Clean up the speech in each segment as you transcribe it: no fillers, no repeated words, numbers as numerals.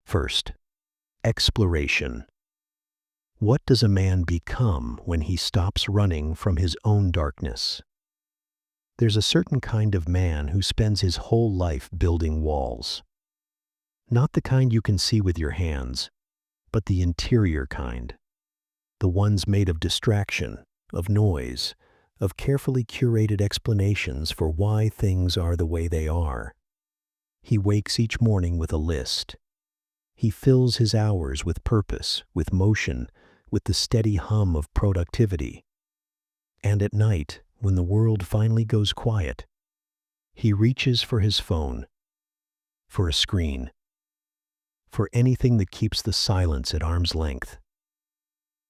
First, exploration. What does a man become when he stops running from his own darkness? There's a certain kind of man who spends his whole life building walls. Not the kind you can see with your hands, but the interior kind. The ones made of distraction, of noise, of carefully curated explanations for why things are the way they are. He wakes each morning with a list. He fills his hours with purpose, with motion, with the steady hum of productivity. And at night, when the world finally goes quiet, he reaches for his phone, for a screen, for anything that keeps the silence at arm's length.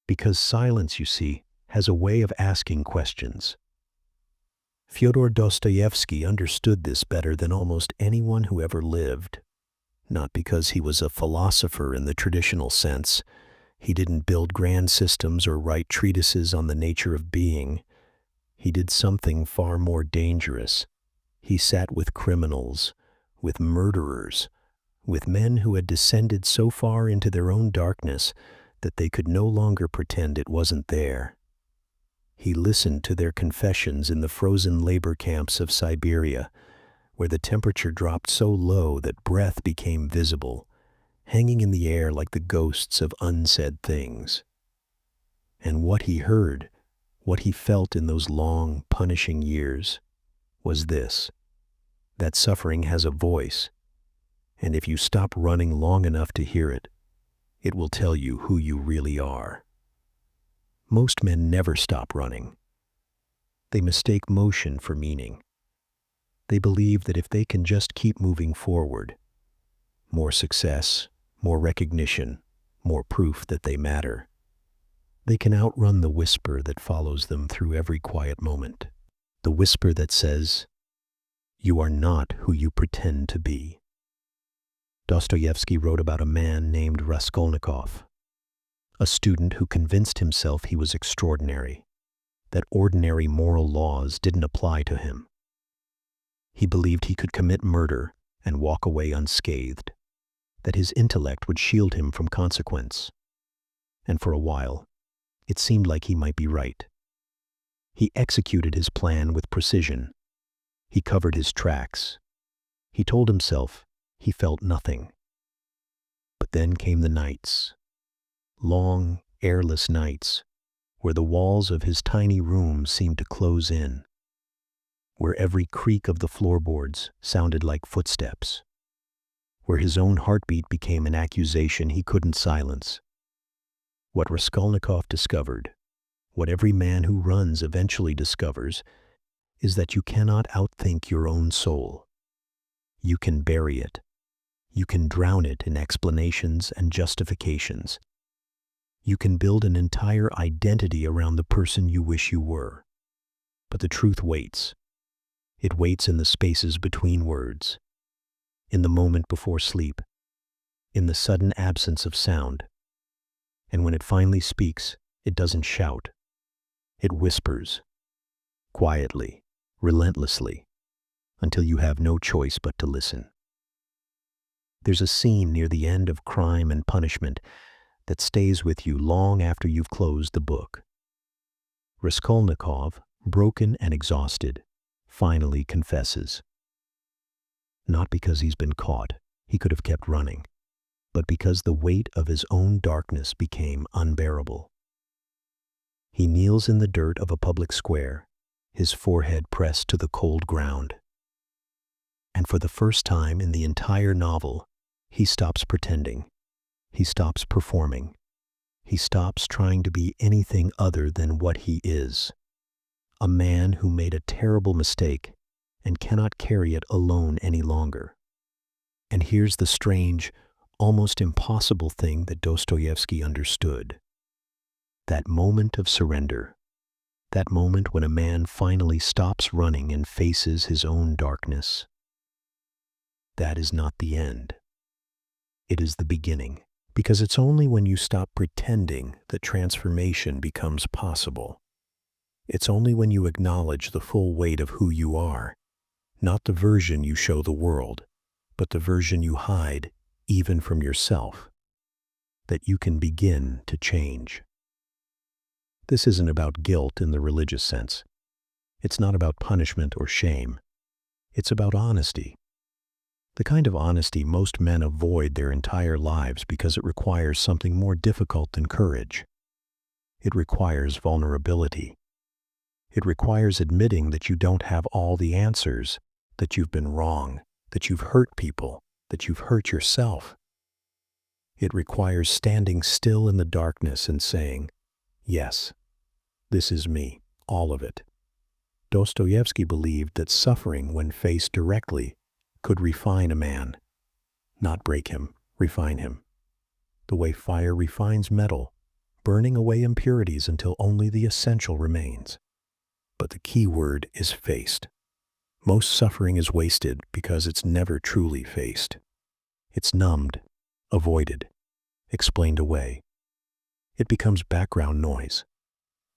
Because silence, you see, has a way of asking questions. Fyodor Dostoevsky understood this better than almost anyone who ever lived. Not because he was a philosopher in the traditional sense. He didn't build grand systems or write treatises on the nature of being. He did something far more dangerous. He sat with criminals, with murderers, with men who had descended so far into their own darkness that they could no longer pretend it wasn't there. He listened to their confessions in the frozen labor camps of Siberia, where the temperature dropped so low that breath became visible, hanging in the air like the ghosts of unsaid things. And what he heard, what he felt in those long, punishing years, was this: that suffering has a voice, and if you stop running long enough to hear it, it will tell you who you really are. Most men never stop running. They mistake motion for meaning. They believe that if they can just keep moving forward, more success, more recognition, more proof that they matter, they can outrun the whisper that follows them through every quiet moment. The whisper that says, "You are not who you pretend to be." Dostoevsky wrote about a man named Raskolnikov, a student who convinced himself he was extraordinary, that ordinary moral laws didn't apply to him. He believed he could commit murder and walk away unscathed, that his intellect would shield him from consequence. And for a while, it seemed like he might be right. He executed his plan with precision. He covered his tracks. He told himself he felt nothing. But then came the nights. Long, airless nights, where the walls of his tiny room seemed to close in, where every creak of the floorboards sounded like footsteps, where his own heartbeat became an accusation he couldn't silence. What Raskolnikov discovered, what every man who runs eventually discovers, is that you cannot outthink your own soul. You can bury it. You can drown it in explanations and justifications. You can build an entire identity around the person you wish you were. But the truth waits. It waits in the spaces between words, in the moment before sleep, in the sudden absence of sound. And when it finally speaks, it doesn't shout. It whispers, quietly, relentlessly, until you have no choice but to listen. There's a scene near the end of Crime and Punishment that stays with you long after you've closed the book. Raskolnikov, broken and exhausted, finally confesses. Not because he's been caught, he could have kept running, but because the weight of his own darkness became unbearable. He kneels in the dirt of a public square, his forehead pressed to the cold ground. And for the first time in the entire novel, he stops pretending. He stops performing. He stops trying to be anything other than what he is. A man who made a terrible mistake and cannot carry it alone any longer. And here's the strange, almost impossible thing that Dostoevsky understood. That moment of surrender, that moment when a man finally stops running and faces his own darkness. That is not the end. It is the beginning. Because it's only when you stop pretending that transformation becomes possible. It's only when you acknowledge the full weight of who you are, not the version you show the world, but the version you hide even from yourself, that you can begin to change. This isn't about guilt in the religious sense. It's not about punishment or shame. It's about honesty. The kind of honesty most men avoid their entire lives because it requires something more difficult than courage. It requires vulnerability. It requires admitting that you don't have all the answers, that you've been wrong, that you've hurt people, that you've hurt yourself. It requires standing still in the darkness and saying, "Yes, this is me, all of it." Dostoevsky believed that suffering, when faced directly, could refine a man. Not break him, refine him. The way fire refines metal, burning away impurities until only the essential remains. But the key word is faced. Most suffering is wasted because it's never truly faced. It's numbed, avoided, explained away. It becomes background noise,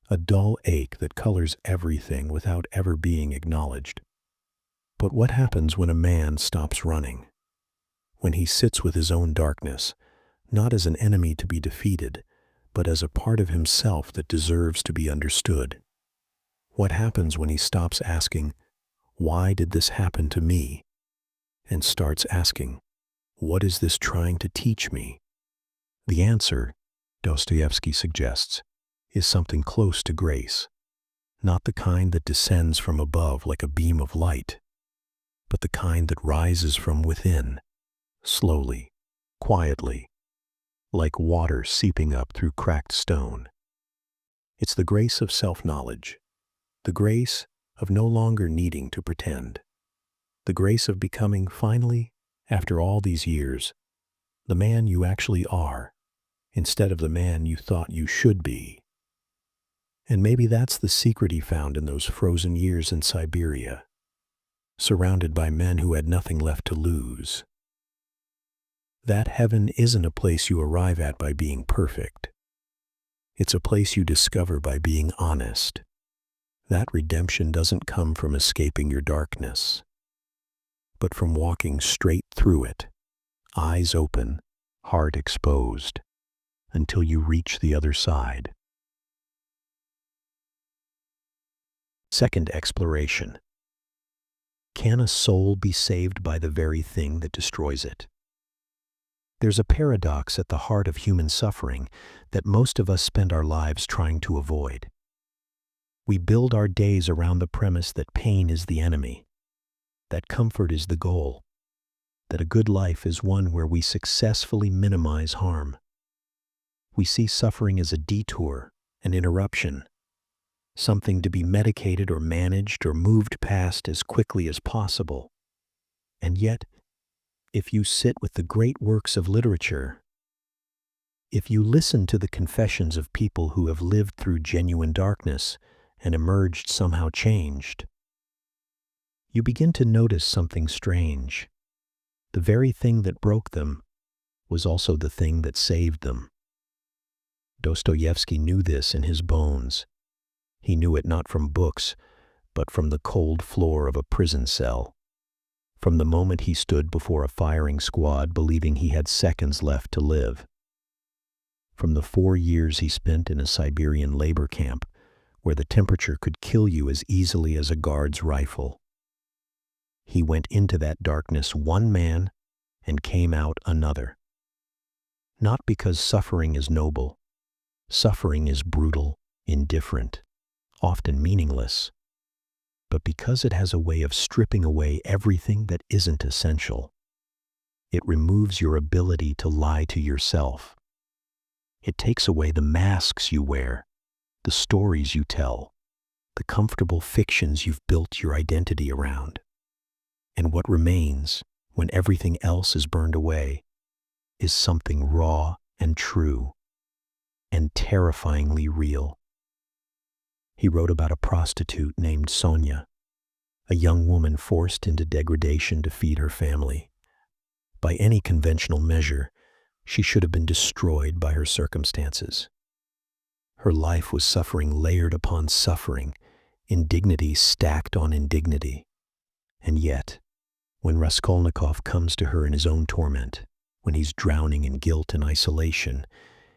a dull ache that colors everything without ever being acknowledged. But what happens when a man stops running? When he sits with his own darkness, not as an enemy to be defeated, but as a part of himself that deserves to be understood? What happens when he stops asking, "Why did this happen to me?" and starts asking, "What is this trying to teach me?" The answer, Dostoevsky suggests, is something close to grace, not the kind that descends from above like a beam of light, but the kind that rises from within, slowly, quietly, like water seeping up through cracked stone. It's the grace of self-knowledge, the grace of no longer needing to pretend, the grace of becoming finally, after all these years, the man you actually are, instead of the man you thought you should be. And maybe that's the secret he found in those frozen years in Siberia, surrounded by men who had nothing left to lose. That heaven isn't a place you arrive at by being perfect. It's a place you discover by being honest. That redemption doesn't come from escaping your darkness, but from walking straight through it, eyes open, heart exposed, until you reach the other side. Second exploration. Can a soul be saved by the very thing that destroys it? There's a paradox at the heart of human suffering that most of us spend our lives trying to avoid. We build our days around the premise that pain is the enemy, that comfort is the goal, that a good life is one where we successfully minimize harm. We see suffering as a detour, an interruption, something to be medicated or managed or moved past as quickly as possible. And yet, if you sit with the great works of literature, if you listen to the confessions of people who have lived through genuine darkness and emerged somehow changed, you begin to notice something strange. The very thing that broke them was also the thing that saved them. Dostoevsky knew this in his bones. He knew it not from books, but from the cold floor of a prison cell. From the moment he stood before a firing squad believing he had seconds left to live. From the 4 years he spent in a Siberian labor camp, where the temperature could kill you as easily as a guard's rifle. He went into that darkness one man and came out another. Not because suffering is noble. Suffering is brutal, indifferent, often meaningless, but because it has a way of stripping away everything that isn't essential. It removes your ability to lie to yourself. It takes away the masks you wear, the stories you tell, the comfortable fictions you've built your identity around. And what remains, when everything else is burned away, is something raw and true, and terrifyingly real. He wrote about a prostitute named Sonia, a young woman forced into degradation to feed her family. By any conventional measure, she should have been destroyed by her circumstances. Her life was suffering layered upon suffering, indignity stacked on indignity. And yet, when Raskolnikov comes to her in his own torment, when he's drowning in guilt and isolation,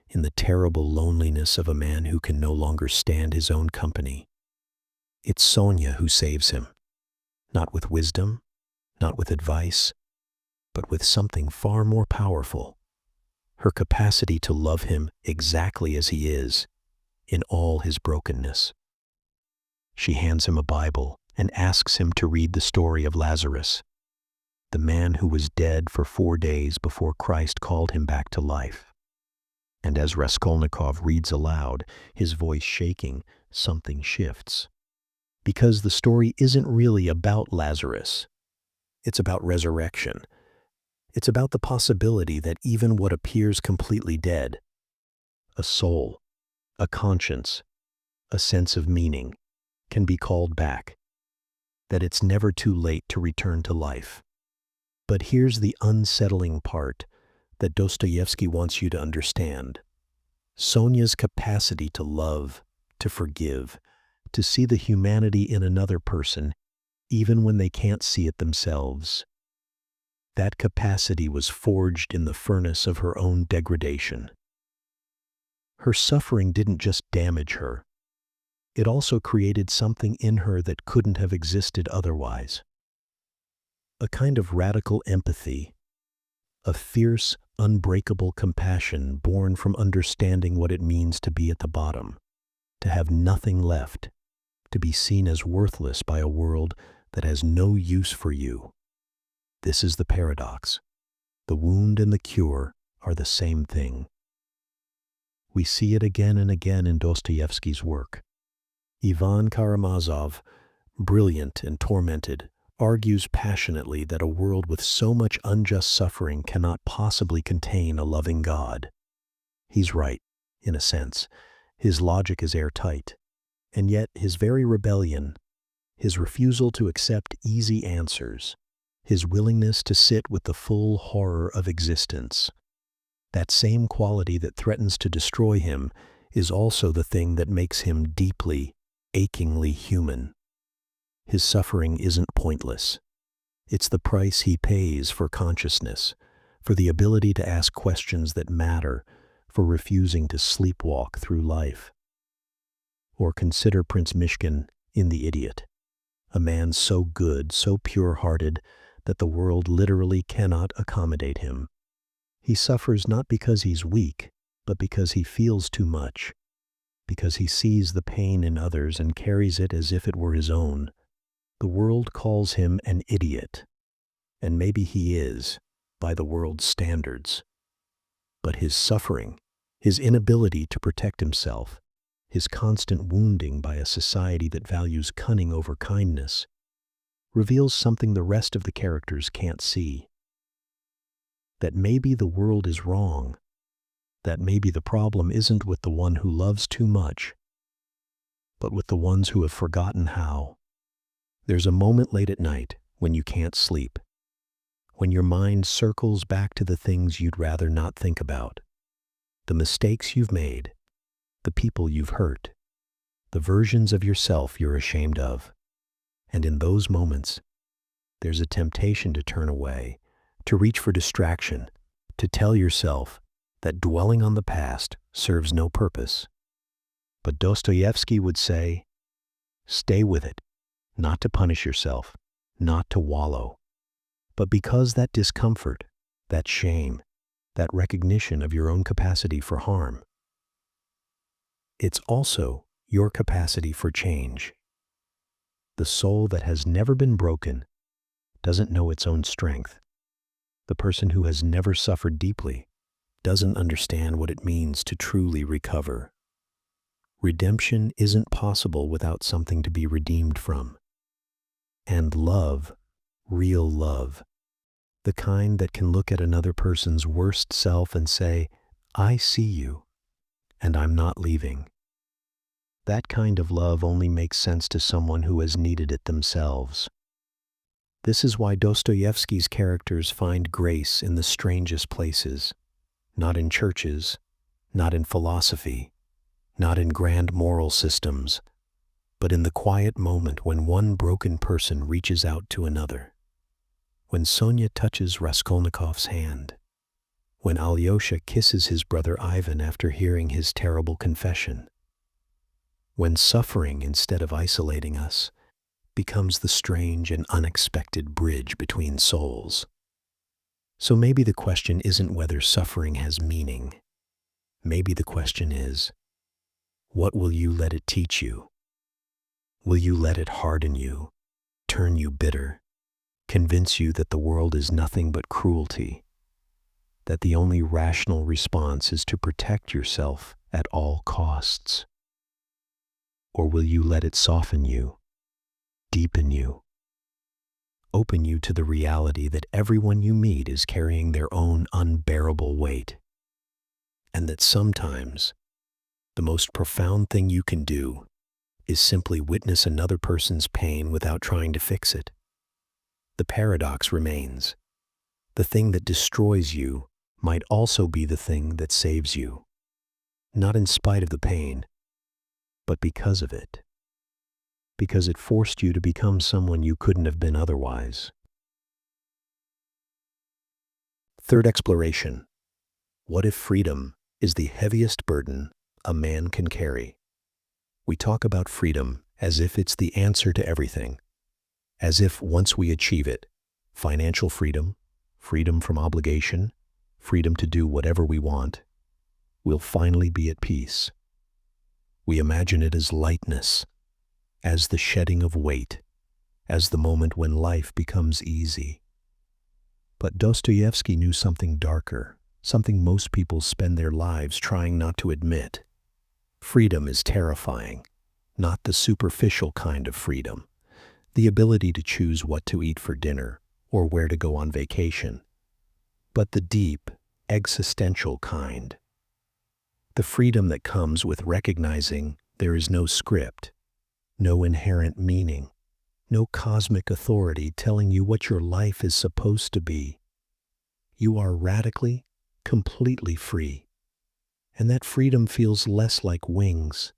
in the terrible loneliness of a man who can no longer stand his own company. It's Sonia who saves him, not with wisdom, not with advice, but with something far more powerful, her capacity to love him exactly as he is, in all his brokenness. She hands him a Bible and asks him to read the story of Lazarus, the man who was dead for 4 days before Christ called him back to life. And as Raskolnikov reads aloud, his voice shaking, something shifts. Because the story isn't really about Lazarus. It's about resurrection. It's about the possibility that even what appears completely dead, a soul, a conscience, a sense of meaning, can be called back, that it's never too late to return to life. But here's the unsettling part that Dostoevsky wants you to understand. Sonia's capacity to love, to forgive, to see the humanity in another person, even when they can't see it themselves. That capacity was forged in the furnace of her own degradation. Her suffering didn't just damage her. It also created something in her that couldn't have existed otherwise. A kind of radical empathy, a fierce, unbreakable compassion born from understanding what it means to be at the bottom, to have nothing left, to be seen as worthless by a world that has no use for you. This is the paradox. The wound and the cure are the same thing. We see it again and again in Dostoevsky's work. Ivan Karamazov, brilliant and tormented, argues passionately that a world with so much unjust suffering cannot possibly contain a loving God. He's right, in a sense. His logic is airtight. And yet his very rebellion, his refusal to accept easy answers, his willingness to sit with the full horror of existence, that same quality that threatens to destroy him is also the thing that makes him deeply, achingly human. His suffering isn't pointless. It's the price he pays for consciousness, for the ability to ask questions that matter, for refusing to sleepwalk through life. Or consider Prince Mishkin in The Idiot, a man so good, so pure-hearted, that the world literally cannot accommodate him. He suffers not because he's weak, but because he feels too much, because he sees the pain in others and carries it as if it were his own. The world calls him an idiot, and maybe he is, by the world's standards. But his suffering, his inability to protect himself, his constant wounding by a society that values cunning over kindness, reveals something the rest of the characters can't see. That maybe the world is wrong, that maybe the problem isn't with the one who loves too much, but with the ones who have forgotten how. There's a moment late at night when you can't sleep, when your mind circles back to the things you'd rather not think about, the mistakes you've made, the people you've hurt, the versions of yourself you're ashamed of. And in those moments, there's a temptation to turn away, to reach for distraction, to tell yourself that dwelling on the past serves no purpose. But Dostoevsky would say, stay with it, not to punish yourself, not to wallow, but because that discomfort, that shame, that recognition of your own capacity for harm, it's also your capacity for change. The soul that has never been broken doesn't know its own strength. The person who has never suffered deeply doesn't understand what it means to truly recover. Redemption isn't possible without something to be redeemed from. And love, real love, the kind that can look at another person's worst self and say, I see you, and I'm not leaving. That kind of love only makes sense to someone who has needed it themselves. This is why Dostoevsky's characters find grace in the strangest places, not in churches, not in philosophy, not in grand moral systems, but in the quiet moment when one broken person reaches out to another. When Sonia touches Raskolnikov's hand, when Alyosha kisses his brother Ivan after hearing his terrible confession, when suffering, instead of isolating us, becomes the strange and unexpected bridge between souls. So maybe the question isn't whether suffering has meaning. Maybe the question is, what will you let it teach you? Will you let it harden you, turn you bitter, convince you that the world is nothing but cruelty, that the only rational response is to protect yourself at all costs? Or will you let it soften you, deepen you, open you to the reality that everyone you meet is carrying their own unbearable weight, and that sometimes the most profound thing you can do is simply witness another person's pain without trying to fix it? The paradox remains. The thing that destroys you might also be the thing that saves you, not in spite of the pain, but because of it. Because it forced you to become someone you couldn't have been otherwise. Third exploration. What if freedom is the heaviest burden a man can carry? We talk about freedom as if it's the answer to everything, as if once we achieve it, financial freedom, freedom from obligation, freedom to do whatever we want, we'll finally be at peace. We imagine it as lightness, as the shedding of weight, as the moment when life becomes easy. But Dostoevsky knew something darker, something most people spend their lives trying not to admit. Freedom is terrifying, not the superficial kind of freedom, the ability to choose what to eat for dinner or where to go on vacation, but the deep, existential kind. The freedom that comes with recognizing there is no script, no inherent meaning, no cosmic authority telling you what your life is supposed to be. You are radically, completely free. And that freedom feels less like wings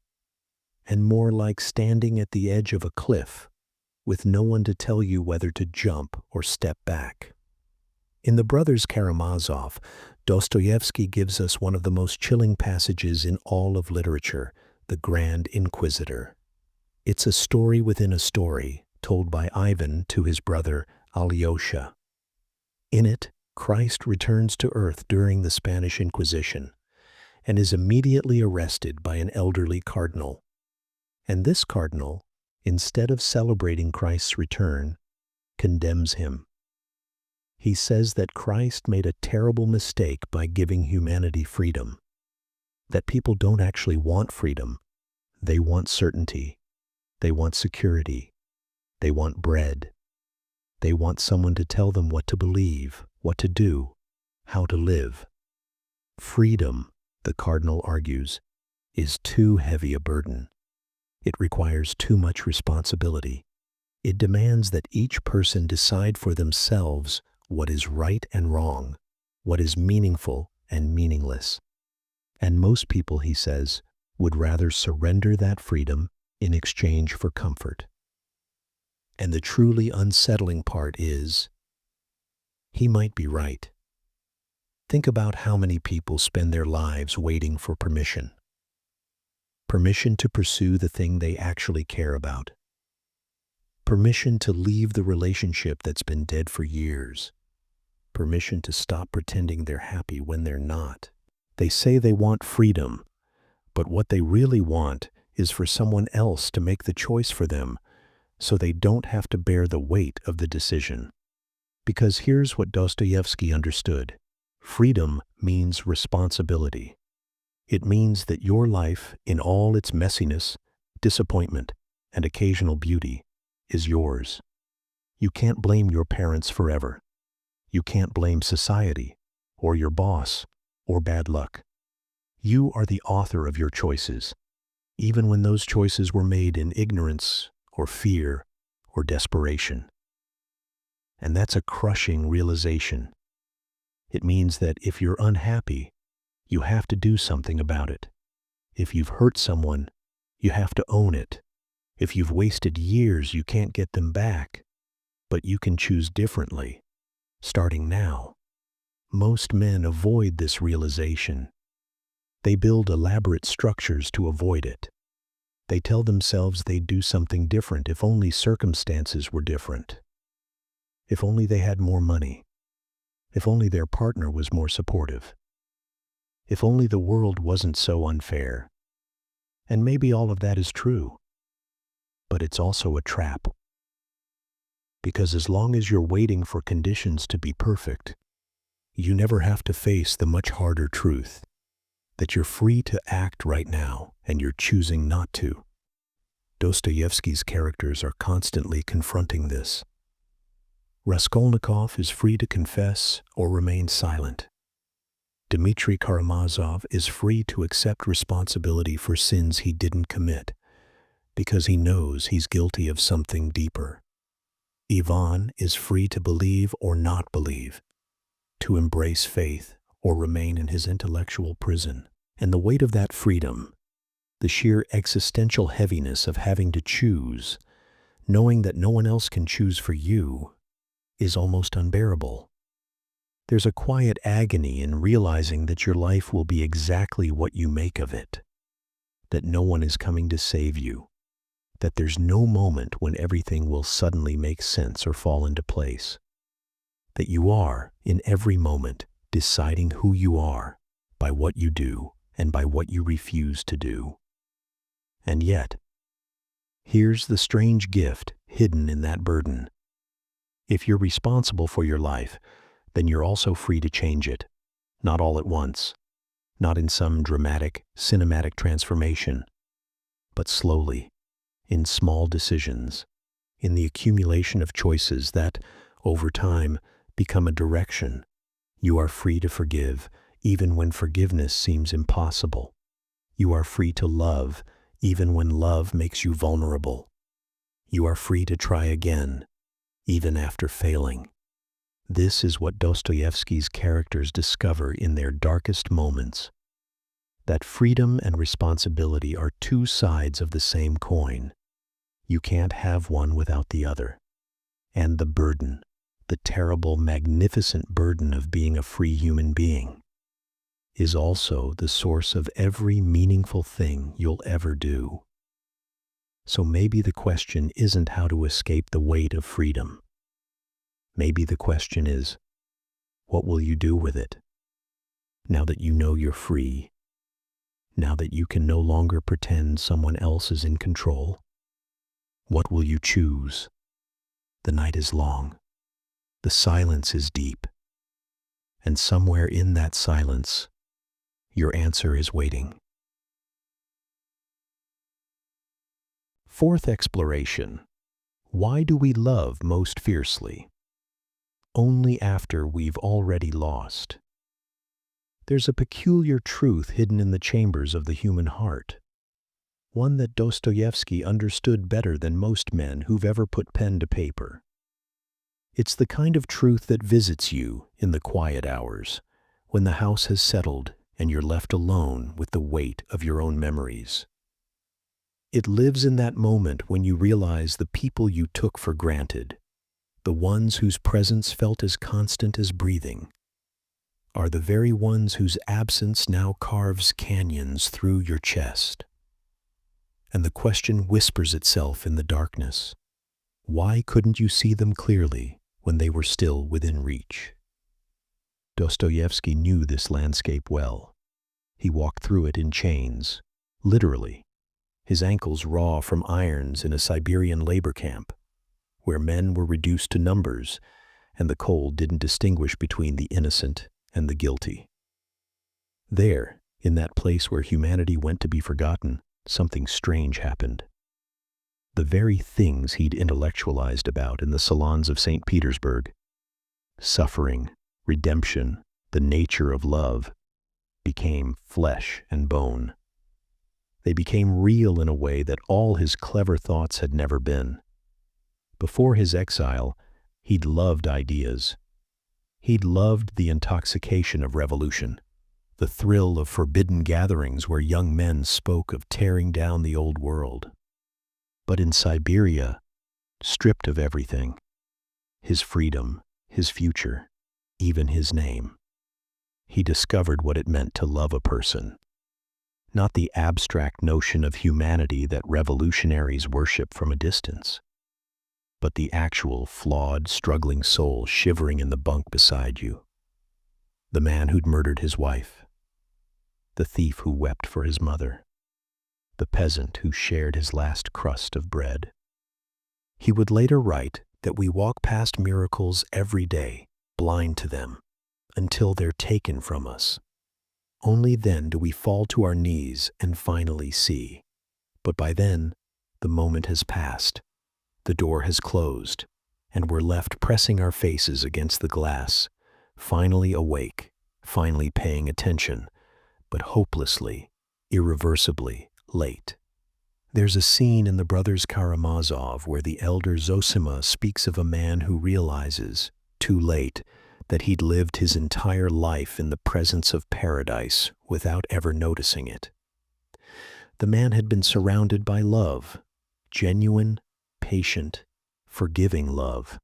and more like standing at the edge of a cliff with no one to tell you whether to jump or step back. In The Brothers Karamazov, Dostoevsky gives us one of the most chilling passages in all of literature, The Grand Inquisitor. It's a story within a story told by Ivan to his brother Alyosha. In it, Christ returns to earth during the Spanish Inquisition and is immediately arrested by an elderly cardinal. And this cardinal, instead of celebrating Christ's return, condemns him. He says that Christ made a terrible mistake by giving humanity freedom, that people don't actually want freedom, they want certainty, they want security, they want bread, they want someone to tell them what to believe, what to do, how to live. Freedom, the cardinal argues, is too heavy a burden. It requires too much responsibility. It demands that each person decide for themselves what is right and wrong, what is meaningful and meaningless. And most people, he says, would rather surrender that freedom in exchange for comfort. And the truly unsettling part is, he might be right. Think about how many people spend their lives waiting for permission. Permission to pursue the thing they actually care about. Permission to leave the relationship that's been dead for years. Permission to stop pretending they're happy when they're not. They say they want freedom, but what they really want is for someone else to make the choice for them so they don't have to bear the weight of the decision. Because here's what Dostoevsky understood. Freedom means responsibility. It means that your life, in all its messiness, disappointment, and occasional beauty, is yours. You can't blame your parents forever. You can't blame society, or your boss, or bad luck. You are the author of your choices, even when those choices were made in ignorance, or fear, or desperation. And that's a crushing realization. It means that if you're unhappy, you have to do something about it. If you've hurt someone, you have to own it. If you've wasted years, you can't get them back. But you can choose differently, starting now. Most men avoid this realization. They build elaborate structures to avoid it. They tell themselves they'd do something different if only circumstances were different. If only they had more money. If only their partner was more supportive. If only the world wasn't so unfair. And maybe all of that is true. But it's also a trap. Because as long as you're waiting for conditions to be perfect, you never have to face the much harder truth that you're free to act right now and you're choosing not to. Dostoevsky's characters are constantly confronting this. Raskolnikov is free to confess or remain silent. Dmitri Karamazov is free to accept responsibility for sins he didn't commit because he knows he's guilty of something deeper. Ivan is free to believe or not believe, to embrace faith or remain in his intellectual prison. And the weight of that freedom, the sheer existential heaviness of having to choose, knowing that no one else can choose for you, is almost unbearable. There's a quiet agony in realizing that your life will be exactly what you make of it, that no one is coming to save you, that there's no moment when everything will suddenly make sense or fall into place, that you are, in every moment, deciding who you are by what you do and by what you refuse to do. And yet, here's the strange gift hidden in that burden. If you're responsible for your life, then you're also free to change it, not all at once, not in some dramatic, cinematic transformation, but slowly, in small decisions, in the accumulation of choices that, over time, become a direction. You are free to forgive, even when forgiveness seems impossible. You are free to love, even when love makes you vulnerable. You are free to try again, even after failing. This is what Dostoevsky's characters discover in their darkest moments. That freedom and responsibility are two sides of the same coin. You can't have one without the other. And the burden, the terrible, magnificent burden of being a free human being, is also the source of every meaningful thing you'll ever do. So maybe the question isn't how to escape the weight of freedom. Maybe the question is, what will you do with it? Now that you know you're free, now that you can no longer pretend someone else is in control, what will you choose? The night is long, the silence is deep, and somewhere in that silence, your answer is waiting. Fourth exploration. Why do we love most fiercely? Only after we've already lost. There's a peculiar truth hidden in the chambers of the human heart, one that Dostoevsky understood better than most men who've ever put pen to paper. It's the kind of truth that visits you in the quiet hours, when the house has settled and you're left alone with the weight of your own memories. It lives in that moment when you realize the people you took for granted, the ones whose presence felt as constant as breathing, are the very ones whose absence now carves canyons through your chest. And the question whispers itself in the darkness. Why couldn't you see them clearly when they were still within reach? Dostoevsky knew this landscape well. He walked through it in chains, literally, his ankles raw from irons in a Siberian labor camp, where men were reduced to numbers and the cold didn't distinguish between the innocent and the guilty. There, in that place where humanity went to be forgotten, something strange happened. The very things he'd intellectualized about in the salons of St. Petersburg, suffering, redemption, the nature of love, became flesh and bone. They became real in a way that all his clever thoughts had never been. Before his exile, he'd loved ideas. He'd loved the intoxication of revolution, the thrill of forbidden gatherings where young men spoke of tearing down the old world. But in Siberia, stripped of everything, his freedom, his future, even his name, he discovered what it meant to love a person. Not the abstract notion of humanity that revolutionaries worship from a distance, but the actual, flawed, struggling soul shivering in the bunk beside you. The man who'd murdered his wife, the thief who wept for his mother, the peasant who shared his last crust of bread. He would later write that we walk past miracles every day, blind to them, until they're taken from us. Only then do we fall to our knees and finally see. But by then, the moment has passed, the door has closed, and we're left pressing our faces against the glass, finally awake, finally paying attention, but hopelessly, irreversibly late. There's a scene in the Brothers Karamazov where the elder Zosima speaks of a man who realizes, too late, that he'd lived his entire life in the presence of paradise without ever noticing it. The man had been surrounded by love, genuine, patient, forgiving love,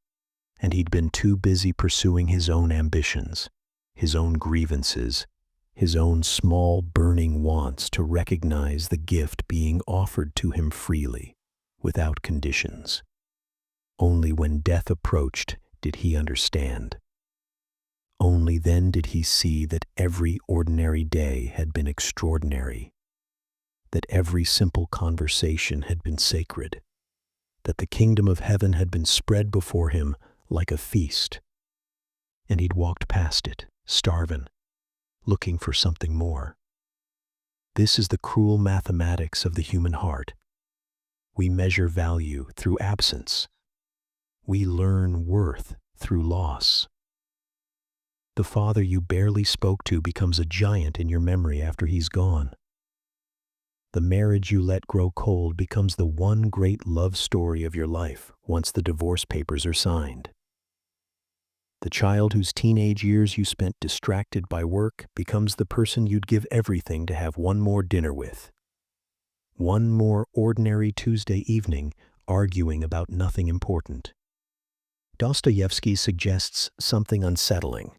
and he'd been too busy pursuing his own ambitions, his own grievances, his own small burning wants to recognize the gift being offered to him freely, without conditions. Only when death approached did he understand. Only then did he see that every ordinary day had been extraordinary, that every simple conversation had been sacred, that the kingdom of heaven had been spread before him like a feast, and he'd walked past it, starving, looking for something more. This is the cruel mathematics of the human heart. We measure value through absence. We learn worth through loss. The father you barely spoke to becomes a giant in your memory after he's gone. The marriage you let grow cold becomes the one great love story of your life once the divorce papers are signed. The child whose teenage years you spent distracted by work becomes the person you'd give everything to have one more dinner with. One more ordinary Tuesday evening arguing about nothing important. Dostoevsky suggests something unsettling.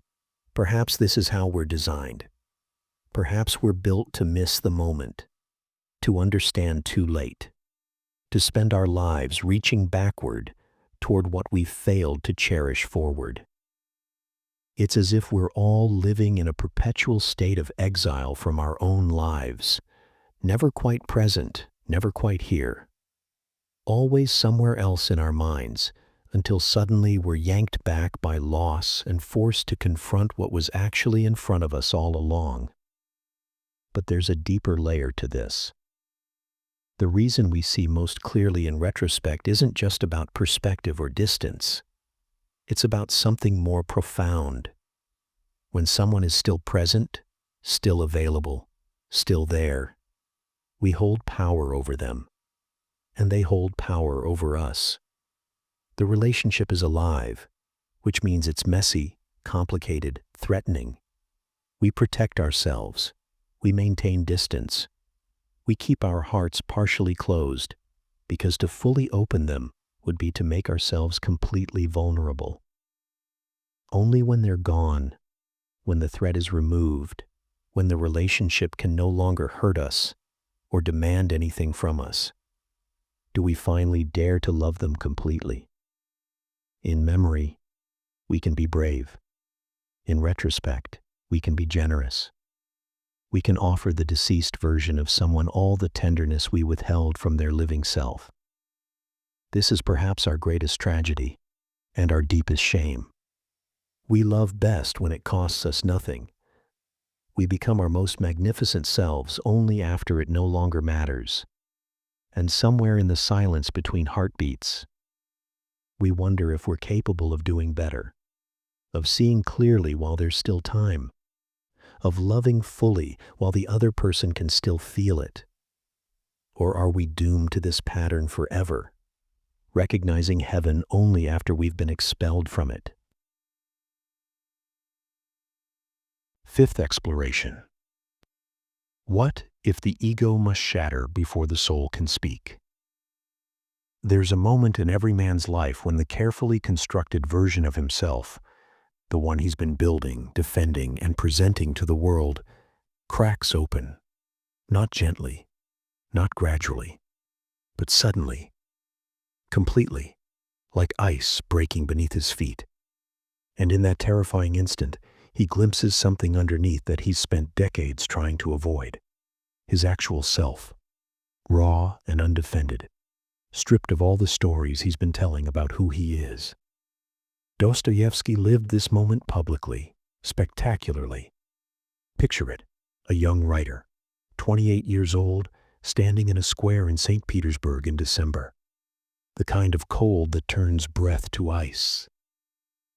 Perhaps this is how we're designed. Perhaps we're built to miss the moment, to understand too late, to spend our lives reaching backward toward what we've failed to cherish forward. It's as if we're all living in a perpetual state of exile from our own lives, never quite present, never quite here, always somewhere else in our minds, until suddenly we're yanked back by loss and forced to confront what was actually in front of us all along. But there's a deeper layer to this. The reason we see most clearly in retrospect isn't just about perspective or distance. It's about something more profound. When someone is still present, still available, still there, we hold power over them, and they hold power over us. The relationship is alive, which means it's messy, complicated, threatening. We protect ourselves. We maintain distance. We keep our hearts partially closed, because to fully open them would be to make ourselves completely vulnerable. Only when they're gone, when the threat is removed, when the relationship can no longer hurt us or demand anything from us, do we finally dare to love them completely. In memory, we can be brave. In retrospect, we can be generous. We can offer the deceased version of someone all the tenderness we withheld from their living self. This is perhaps our greatest tragedy and our deepest shame. We love best when it costs us nothing. We become our most magnificent selves only after it no longer matters. And somewhere in the silence between heartbeats, we wonder if we're capable of doing better, of seeing clearly while there's still time, of loving fully while the other person can still feel it. Or are we doomed to this pattern forever, recognizing heaven only after we've been expelled from it? Fifth exploration. What if the ego must shatter before the soul can speak? There's a moment in every man's life when the carefully constructed version of himself, the one he's been building, defending, and presenting to the world, cracks open, not gently, not gradually, but suddenly, completely, like ice breaking beneath his feet. And in that terrifying instant, he glimpses something underneath that he's spent decades trying to avoid. His actual self, raw and undefended, stripped of all the stories he's been telling about who he is. Dostoevsky lived this moment publicly, spectacularly. Picture it, a young writer, 28 years old, standing in a square in St. Petersburg in December. The kind of cold that turns breath to ice.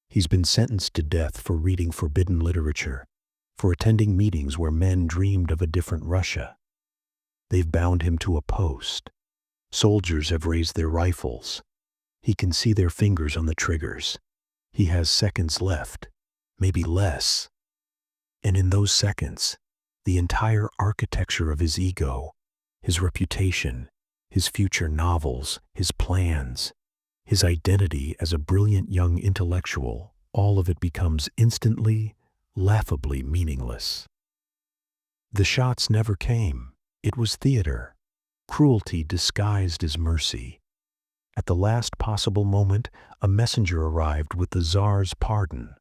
He's been sentenced to death for reading forbidden literature, for attending meetings where men dreamed of a different Russia. They've bound him to a post. Soldiers have raised their rifles. He can see their fingers on the triggers. He has seconds left, maybe less. And in those seconds, the entire architecture of his ego, his reputation, his future novels, his plans, his identity as a brilliant young intellectual, all of it becomes instantly, laughably meaningless. The shots never came. It was theater, cruelty disguised as mercy. At the last possible moment, a messenger arrived with the Tsar's pardon.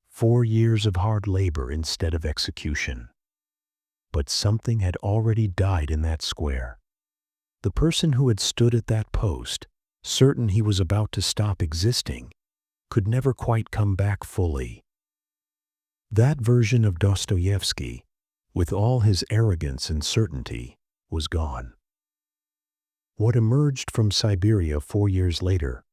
4 years of hard labor instead of execution. But something had already died in that square. The person who had stood at that post, certain he was about to stop existing, could never quite come back fully. That version of Dostoevsky, with all his arrogance and certainty, was gone. What emerged from Siberia 4 years later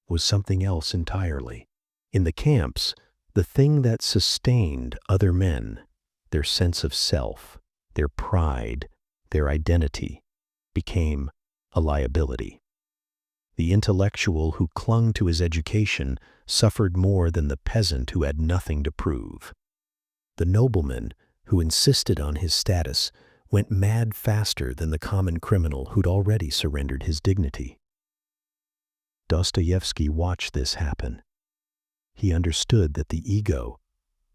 was something else entirely. In the camps, the thing that sustained other men, their sense of self, their pride, their identity, became a liability. The intellectual who clung to his education suffered more than the peasant who had nothing to prove. The nobleman who insisted on his status went mad faster than the common criminal who'd already surrendered his dignity. Dostoevsky watched this happen. He understood that the ego,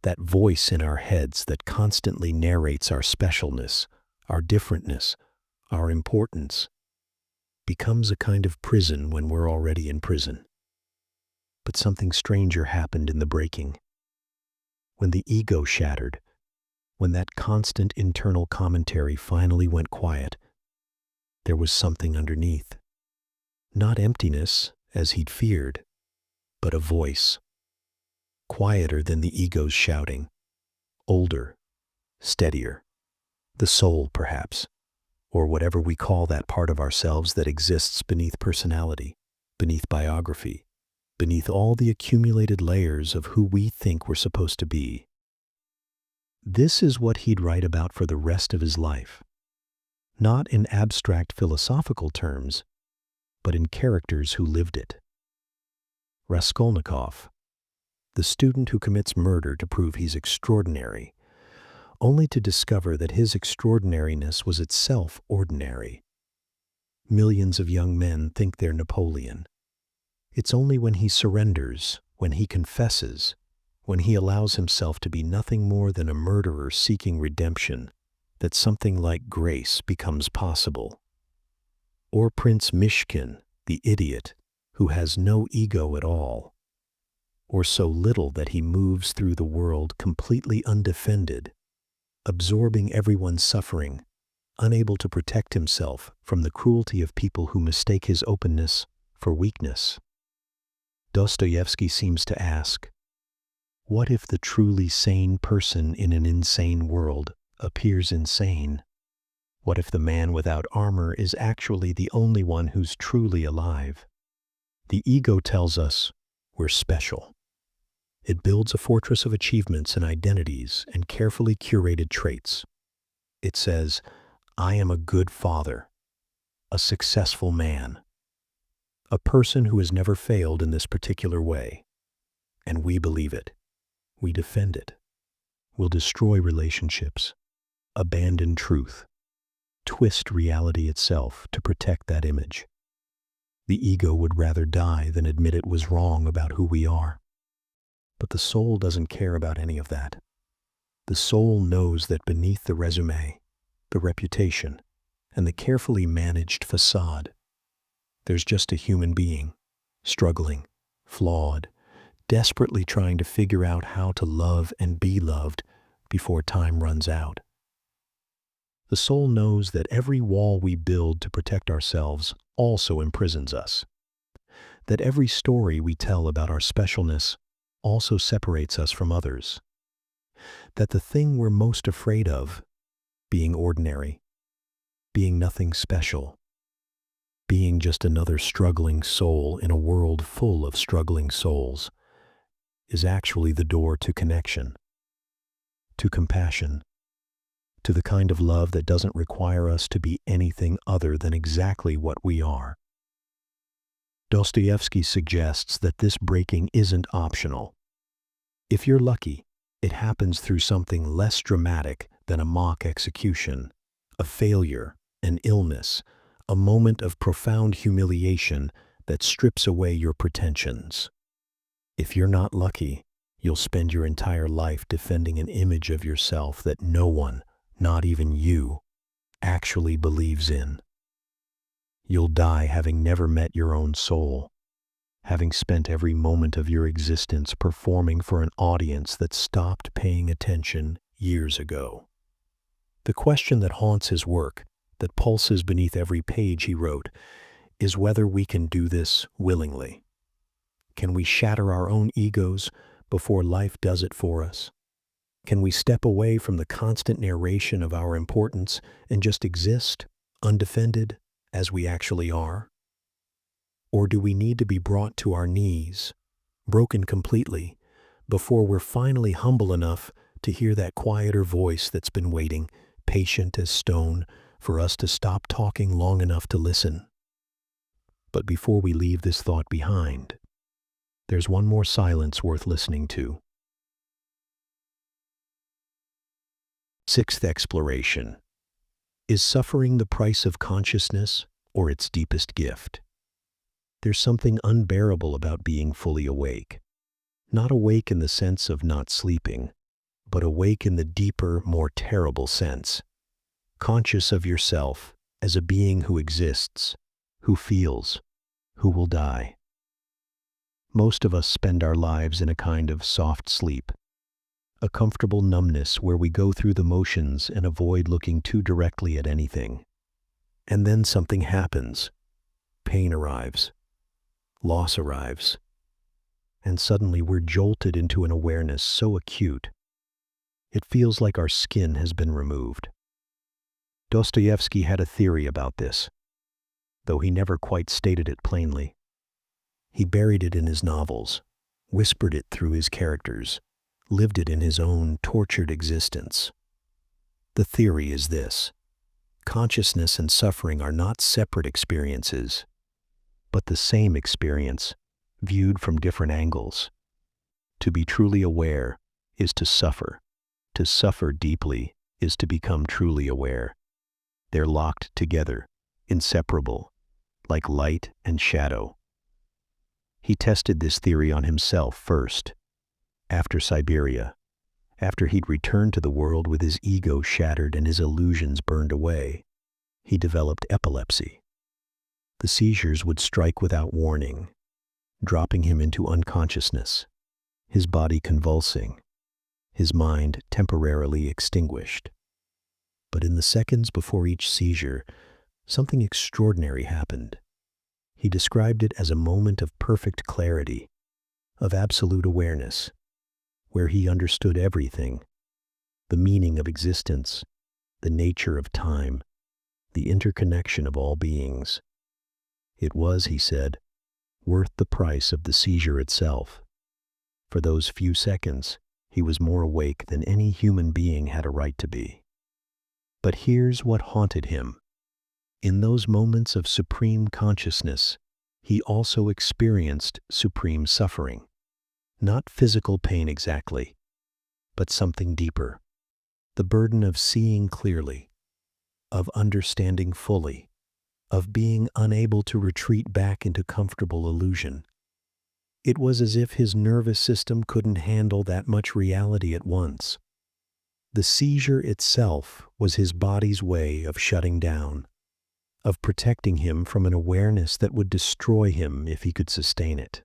that voice in our heads that constantly narrates our specialness, our differentness, our importance, becomes a kind of prison when we're already in prison. But something stranger happened in the breaking. When the ego shattered, when that constant internal commentary finally went quiet, there was something underneath. Not emptiness, as he'd feared, but a voice. Quieter than the ego's shouting. Older, steadier. The soul, perhaps, or whatever we call that part of ourselves that exists beneath personality, beneath biography, beneath all the accumulated layers of who we think we're supposed to be. This is what he'd write about for the rest of his life. Not in abstract philosophical terms, but in characters who lived it. Raskolnikov, the student who commits murder to prove he's extraordinary, only to discover that his extraordinariness was itself ordinary. Millions of young men think they're Napoleon. It's only when he surrenders, when he confesses, when he allows himself to be nothing more than a murderer seeking redemption, that something like grace becomes possible. Or Prince Mishkin, the idiot, who has no ego at all, or so little that he moves through the world completely undefended, absorbing everyone's suffering, unable to protect himself from the cruelty of people who mistake his openness for weakness. Dostoevsky seems to ask, what if the truly sane person in an insane world appears insane? What if the man without armor is actually the only one who's truly alive? The ego tells us we're special. It builds a fortress of achievements and identities and carefully curated traits. It says, I am a good father, a successful man, a person who has never failed in this particular way. And we believe it. We defend it. We'll destroy relationships, abandon truth, twist reality itself to protect that image. The ego would rather die than admit it was wrong about who we are. But the soul doesn't care about any of that. The soul knows that beneath the resume, the reputation, and the carefully managed facade, there's just a human being, struggling, flawed, desperately trying to figure out how to love and be loved before time runs out. The soul knows that every wall we build to protect ourselves also imprisons us, that every story we tell about our specialness also separates us from others, that the thing we're most afraid of, being ordinary, being nothing special, being just another struggling soul in a world full of struggling souls, is actually the door to connection, to compassion, to the kind of love that doesn't require us to be anything other than exactly what we are. Dostoevsky suggests that this breaking isn't optional. If you're lucky, it happens through something less dramatic than a mock execution, a failure, an illness, a moment of profound humiliation that strips away your pretensions. If you're not lucky, you'll spend your entire life defending an image of yourself that no one, not even you, actually believes in. You'll die having never met your own soul, having spent every moment of your existence performing for an audience that stopped paying attention years ago. The question that haunts his work, that pulses beneath every page he wrote, is whether we can do this willingly. Can we shatter our own egos before life does it for us? Can we step away from the constant narration of our importance and just exist, undefended, as we actually are? Or do we need to be brought to our knees, broken completely, before we're finally humble enough to hear that quieter voice that's been waiting, patient as stone, for us to stop talking long enough to listen? But before we leave this thought behind, there's one more silence worth listening to. Sixth exploration. Is suffering the price of consciousness or its deepest gift? There's something unbearable about being fully awake. Not awake in the sense of not sleeping, but awake in the deeper, more terrible sense. Conscious of yourself as a being who exists, who feels, who will die. Most of us spend our lives in a kind of soft sleep, a comfortable numbness where we go through the motions and avoid looking too directly at anything. And then something happens. Pain arrives. Loss arrives. And suddenly we're jolted into an awareness so acute, it feels like our skin has been removed. Dostoevsky had a theory about this, though he never quite stated it plainly. He buried it in his novels, whispered it through his characters, lived it in his own tortured existence. The theory is this: consciousness and suffering are not separate experiences, but the same experience, viewed from different angles. To be truly aware is to suffer. To suffer deeply is to become truly aware. They're locked together, inseparable, like light and shadow. He tested this theory on himself first. After Siberia, after he'd returned to the world with his ego shattered and his illusions burned away, he developed epilepsy. The seizures would strike without warning, dropping him into unconsciousness, his body convulsing, his mind temporarily extinguished. But in the seconds before each seizure, something extraordinary happened. He described it as a moment of perfect clarity, of absolute awareness, where he understood everything: the meaning of existence, the nature of time, the interconnection of all beings. It was, he said, worth the price of the seizure itself. For those few seconds, he was more awake than any human being had a right to be. But here's what haunted him. In those moments of supreme consciousness, he also experienced supreme suffering. Not physical pain exactly, but something deeper. The burden of seeing clearly, of understanding fully, of being unable to retreat back into comfortable illusion. It was as if his nervous system couldn't handle that much reality at once. The seizure itself was his body's way of shutting down, of protecting him from an awareness that would destroy him if he could sustain it.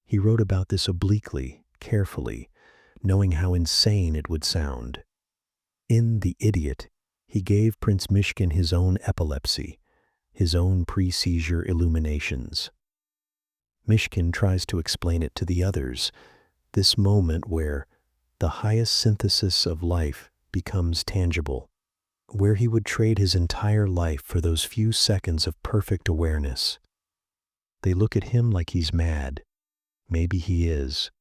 He wrote about this obliquely, carefully, knowing how insane it would sound. In The Idiot, he gave Prince Mishkin his own epilepsy, his own pre-seizure illuminations. Mishkin tries to explain it to the others, this moment where the highest synthesis of life becomes tangible, where he would trade his entire life for those few seconds of perfect awareness. They look at him like he's mad. Maybe he is,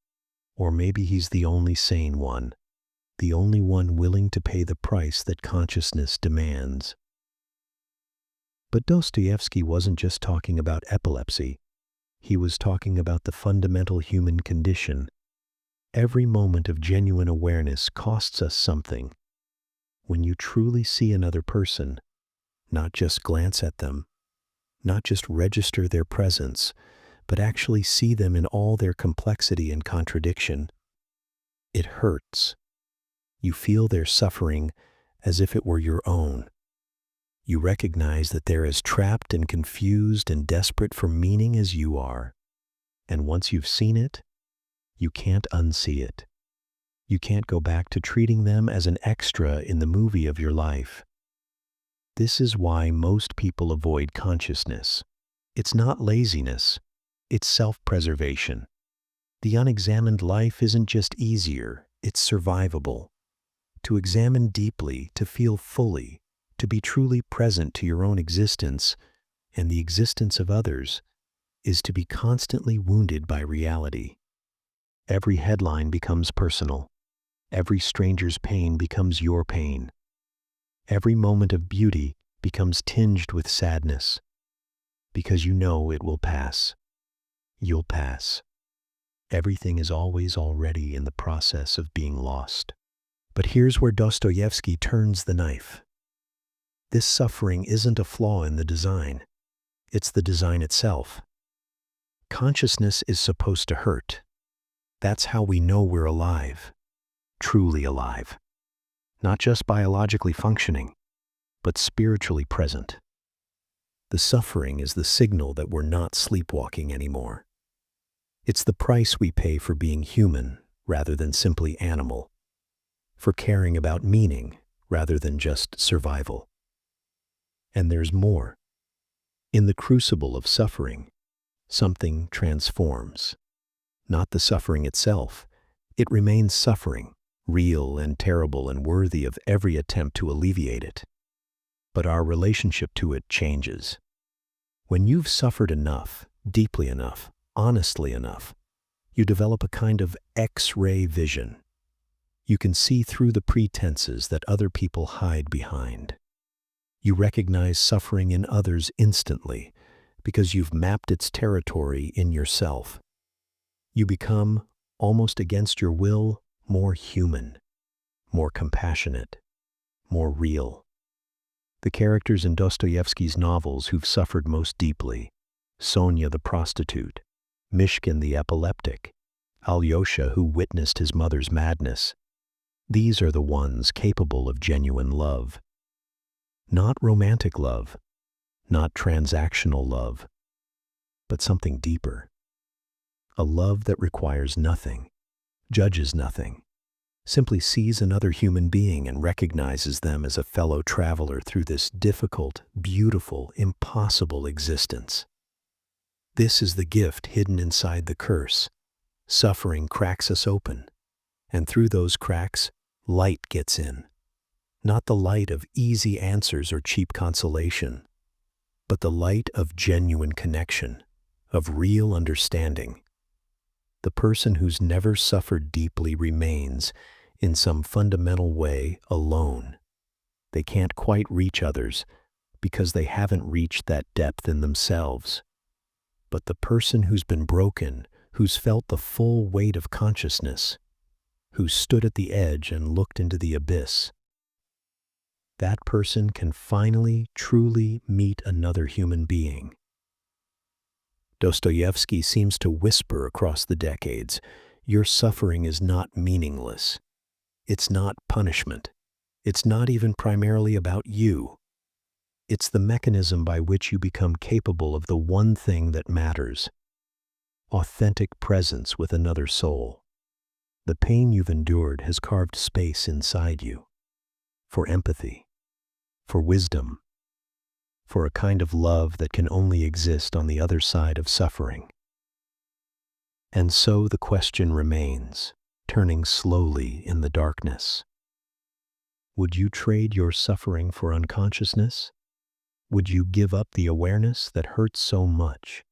or maybe he's the only sane one, the only one willing to pay the price that consciousness demands. But Dostoevsky wasn't just talking about epilepsy. He was talking about the fundamental human condition. Every moment of genuine awareness costs us something. When you truly see another person, not just glance at them, not just register their presence, but actually see them in all their complexity and contradiction, it hurts. You feel their suffering as if it were your own. You recognize that they're as trapped and confused and desperate for meaning as you are. And once you've seen it, you can't unsee it. You can't go back to treating them as an extra in the movie of your life. This is why most people avoid consciousness. It's not laziness. It's self-preservation. The unexamined life isn't just easier, it's survivable. To examine deeply, to feel fully, to be truly present to your own existence and the existence of others, is to be constantly wounded by reality. Every headline becomes personal. Every stranger's pain becomes your pain. Every moment of beauty becomes tinged with sadness, because you know it will pass. You'll pass. Everything is always already in the process of being lost. But here's where Dostoevsky turns the knife. This suffering isn't a flaw in the design. It's the design itself. Consciousness is supposed to hurt. That's how we know we're alive, truly alive. Not just biologically functioning, but spiritually present. The suffering is the signal that we're not sleepwalking anymore. It's the price we pay for being human rather than simply animal, for caring about meaning rather than just survival. And there's more. In the crucible of suffering, something transforms. Not the suffering itself. It remains suffering, real and terrible and worthy of every attempt to alleviate it. But our relationship to it changes. When you've suffered enough, deeply enough, honestly enough, you develop a kind of X-ray vision. You can see through the pretenses that other people hide behind. You recognize suffering in others instantly because you've mapped its territory in yourself. You become, almost against your will, more human, more compassionate, more real. The characters in Dostoevsky's novels who've suffered most deeply, Sonia the prostitute, Mishkin the epileptic, Alyosha who witnessed his mother's madness, these are the ones capable of genuine love. Not romantic love, not transactional love, but something deeper. A love that requires nothing, judges nothing, simply sees another human being and recognizes them as a fellow traveler through this difficult, beautiful, impossible existence. This is the gift hidden inside the curse. Suffering cracks us open, and through those cracks, light gets in. Not the light of easy answers or cheap consolation, but the light of genuine connection, of real understanding. The person who's never suffered deeply remains, in some fundamental way, alone. They can't quite reach others because they haven't reached that depth in themselves. But the person who's been broken, who's felt the full weight of consciousness, who stood at the edge and looked into the abyss, that person can finally, truly meet another human being. Dostoevsky seems to whisper across the decades, your suffering is not meaningless. It's not punishment. It's not even primarily about you. It's the mechanism by which you become capable of the one thing that matters: authentic presence with another soul. The pain you've endured has carved space inside you for empathy, for wisdom, for a kind of love that can only exist on the other side of suffering. And so the question remains, turning slowly in the darkness. Would you trade your suffering for unconsciousness? Would you give up the awareness that hurts so much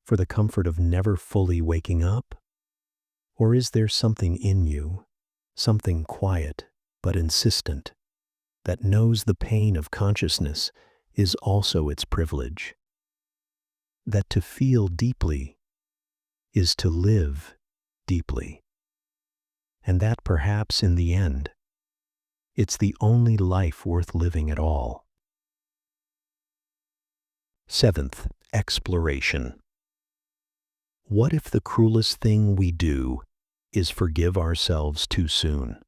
for the comfort of never fully waking up? Or is there something in you, something quiet but insistent, that knows the pain of consciousness is also its privilege? That to feel deeply is to live deeply. And that perhaps in the end, it's the only life worth living at all. Seventh, exploration. What if the cruelest thing we do is forgive ourselves too soon?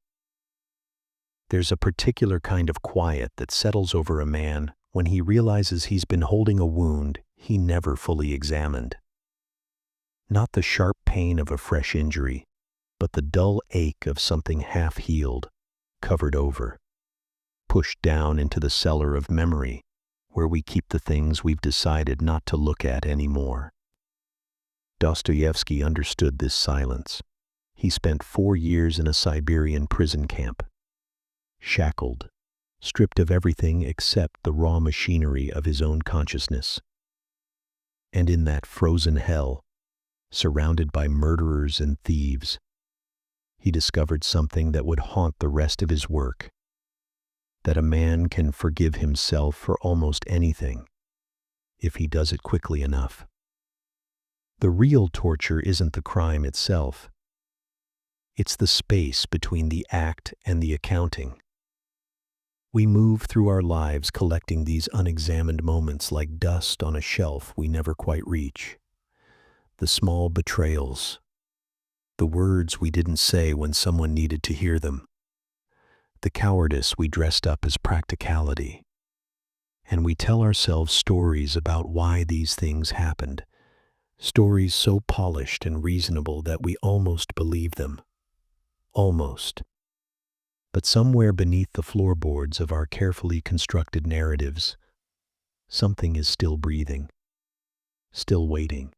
There's a particular kind of quiet that settles over a man when he realizes he's been holding a wound he never fully examined. Not the sharp pain of a fresh injury, but the dull ache of something half-healed, covered over, pushed down into the cellar of memory where we keep the things we've decided not to look at anymore. Dostoevsky understood this silence. He spent 4 years in a Siberian prison camp, shackled, stripped of everything except the raw machinery of his own consciousness. And in that frozen hell, surrounded by murderers and thieves, he discovered something that would haunt the rest of his work: that a man can forgive himself for almost anything, if he does it quickly enough. The real torture isn't the crime itself. It's the space between the act and the accounting. We move through our lives collecting these unexamined moments like dust on a shelf we never quite reach. The small betrayals, the words we didn't say when someone needed to hear them, the cowardice we dressed up as practicality. And we tell ourselves stories about why these things happened, stories so polished and reasonable that we almost believe them. Almost. But somewhere beneath the floorboards of our carefully constructed narratives, something is still breathing, still waiting.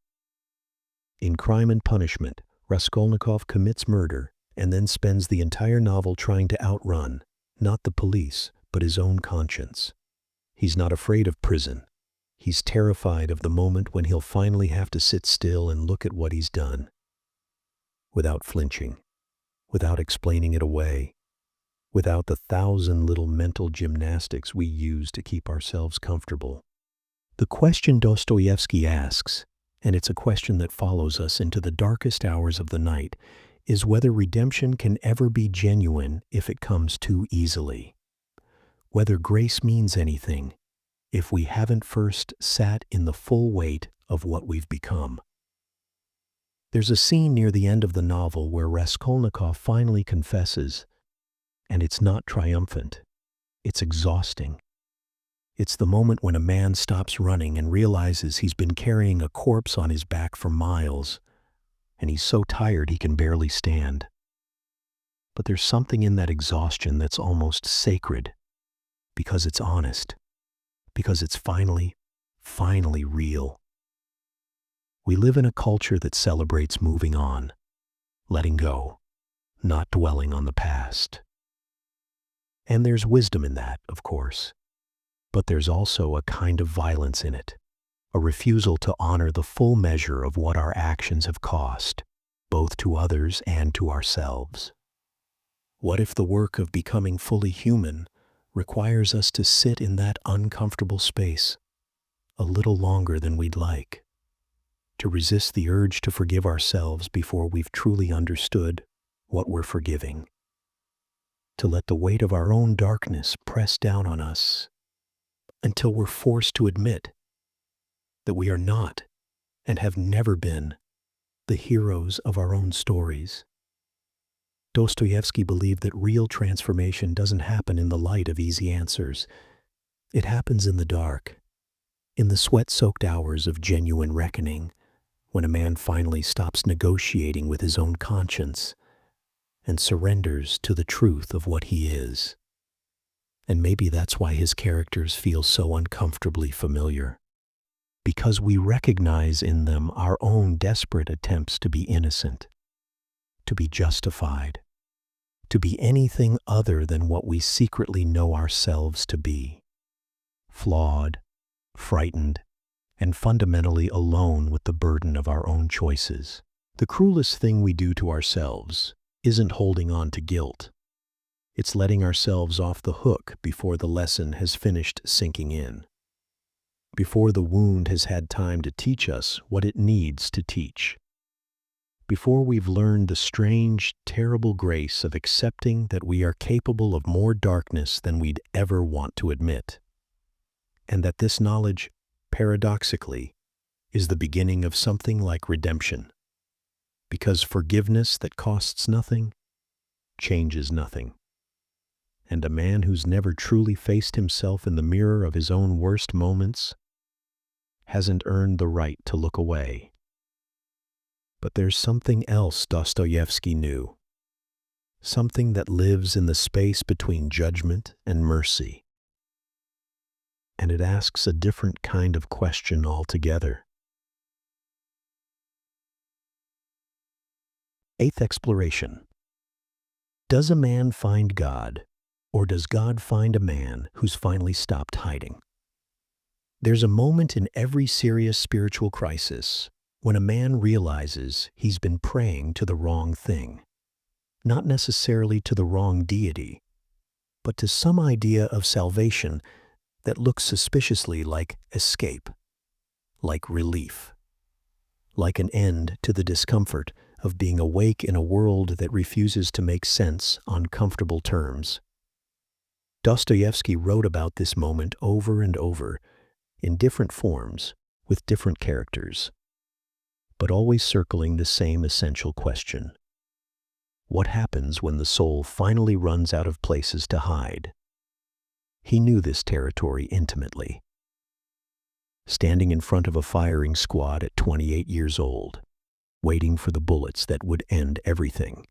In Crime and Punishment, Raskolnikov commits murder and then spends the entire novel trying to outrun, not the police, but his own conscience. He's not afraid of prison. He's terrified of the moment when he'll finally have to sit still and look at what he's done, without flinching, without explaining it away, without the 1,000 little mental gymnastics we use to keep ourselves comfortable. The question Dostoevsky asks, and it's a question that follows us into the darkest hours of the night, is whether redemption can ever be genuine if it comes too easily. Whether grace means anything if we haven't first sat in the full weight of what we've become. There's a scene near the end of the novel where Raskolnikov finally confesses, and it's not triumphant. It's exhausting. It's the moment when a man stops running and realizes he's been carrying a corpse on his back for miles, and he's so tired he can barely stand. But there's something in that exhaustion that's almost sacred, because it's honest, because it's finally real. We live in a culture that celebrates moving on, letting go, not dwelling on the past. And there's wisdom in that, of course. But there's also a kind of violence in it, a refusal to honor the full measure of what our actions have cost, both to others and to ourselves. What if the work of becoming fully human requires us to sit in that uncomfortable space a little longer than we'd like, to resist the urge to forgive ourselves before we've truly understood what we're forgiving, to let the weight of our own darkness press down on us until we're forced to admit that we are not and have never been the heroes of our own stories. Dostoevsky believed that real transformation doesn't happen in the light of easy answers. It happens in the dark, in the sweat-soaked hours of genuine reckoning, when a man finally stops negotiating with his own conscience and surrenders to the truth of what he is. And maybe that's why his characters feel so uncomfortably familiar, because we recognize in them our own desperate attempts to be innocent, to be justified, to be anything other than what we secretly know ourselves to be: flawed, frightened, and fundamentally alone with the burden of our own choices. The cruelest thing we do to ourselves isn't holding on to guilt. It's letting ourselves off the hook before the lesson has finished sinking in, before the wound has had time to teach us what it needs to teach, before we've learned the strange, terrible grace of accepting that we are capable of more darkness than we'd ever want to admit, and that this knowledge, paradoxically, is the beginning of something like redemption, because forgiveness that costs nothing changes nothing. And a man who's never truly faced himself in the mirror of his own worst moments hasn't earned the right to look away. But there's something else Dostoevsky knew, something that lives in the space between judgment and mercy. And it asks a different kind of question altogether. Eighth exploration. Does a man find God, or does God find a man who's finally stopped hiding? There's a moment in every serious spiritual crisis when a man realizes he's been praying to the wrong thing, not necessarily to the wrong deity, but to some idea of salvation that looks suspiciously like escape, like relief, like an end to the discomfort of being awake in a world that refuses to make sense on comfortable terms. Dostoevsky wrote about this moment over and over, in different forms, with different characters, but always circling the same essential question: what happens when the soul finally runs out of places to hide? He knew this territory intimately. Standing in front of a firing squad at 28 years old, waiting for the bullets that would end everything,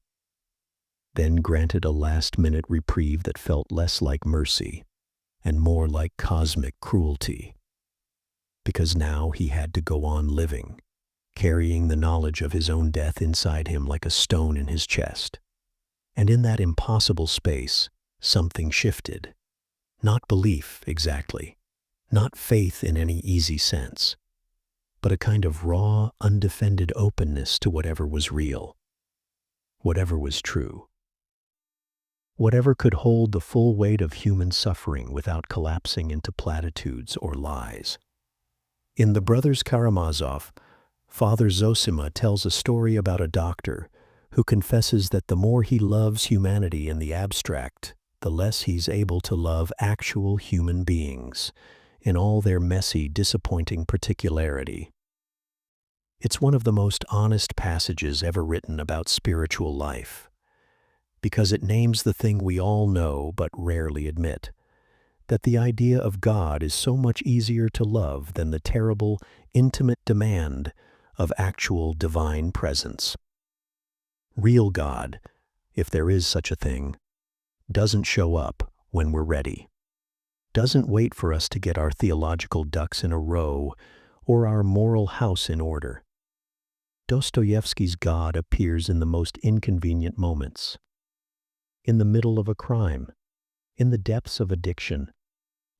then granted a last-minute reprieve that felt less like mercy and more like cosmic cruelty, because now he had to go on living, carrying the knowledge of his own death inside him like a stone in his chest. And in that impossible space, something shifted. Not belief, exactly, not faith in any easy sense, but a kind of raw, undefended openness to whatever was real, whatever was true, whatever could hold the full weight of human suffering without collapsing into platitudes or lies. In The Brothers Karamazov, Father Zosima tells a story about a doctor who confesses that the more he loves humanity in the abstract, the less he's able to love actual human beings in all their messy, disappointing particularity. It's one of the most honest passages ever written about spiritual life, because it names the thing we all know but rarely admit, that the idea of God is so much easier to love than the terrible, intimate demand of actual divine presence. Real God, if there is such a thing, doesn't show up when we're ready, doesn't wait for us to get our theological ducks in a row or our moral house in order. Dostoevsky's God appears in the most inconvenient moments, in the middle of a crime, in the depths of addiction,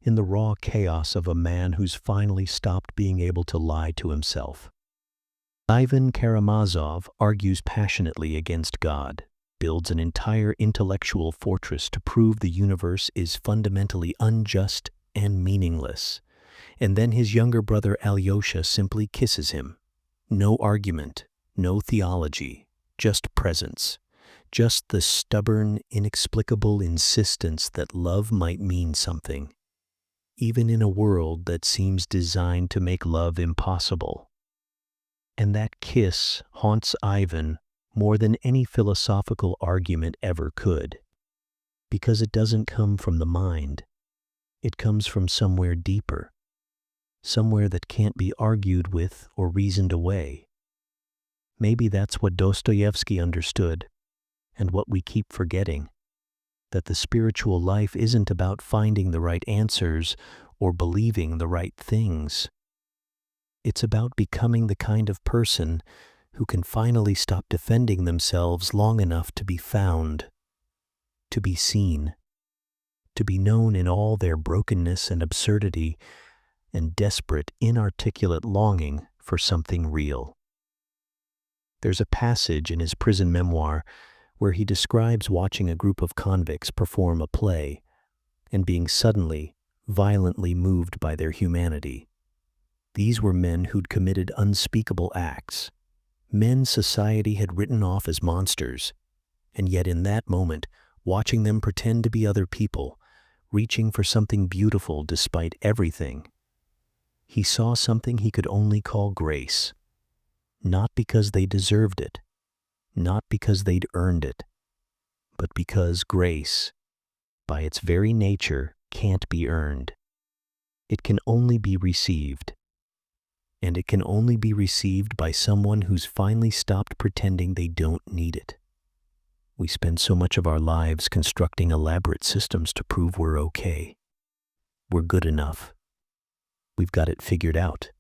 in the raw chaos of a man who's finally stopped being able to lie to himself. Ivan Karamazov argues passionately against God, builds an entire intellectual fortress to prove the universe is fundamentally unjust and meaningless, and then his younger brother Alyosha simply kisses him. No argument, no theology, just presence. Just the stubborn, inexplicable insistence that love might mean something, even in a world that seems designed to make love impossible. And that kiss haunts Ivan more than any philosophical argument ever could, because it doesn't come from the mind. It comes from somewhere deeper, somewhere that can't be argued with or reasoned away. Maybe that's what Dostoevsky understood, and what we keep forgetting, that the spiritual life isn't about finding the right answers or believing the right things. It's about becoming the kind of person who can finally stop defending themselves long enough to be found, to be seen, to be known in all their brokenness and absurdity and desperate, inarticulate longing for something real. There's a passage in his prison memoir where he describes watching a group of convicts perform a play and being suddenly, violently moved by their humanity. These were men who'd committed unspeakable acts, men society had written off as monsters, and yet in that moment, watching them pretend to be other people, reaching for something beautiful despite everything, he saw something he could only call grace, not because they deserved it, not because they'd earned it, but because grace, by its very nature, can't be earned. It can only be received. And it can only be received by someone who's finally stopped pretending they don't need it. We spend so much of our lives constructing elaborate systems to prove we're okay. We're good enough. We've got it figured out.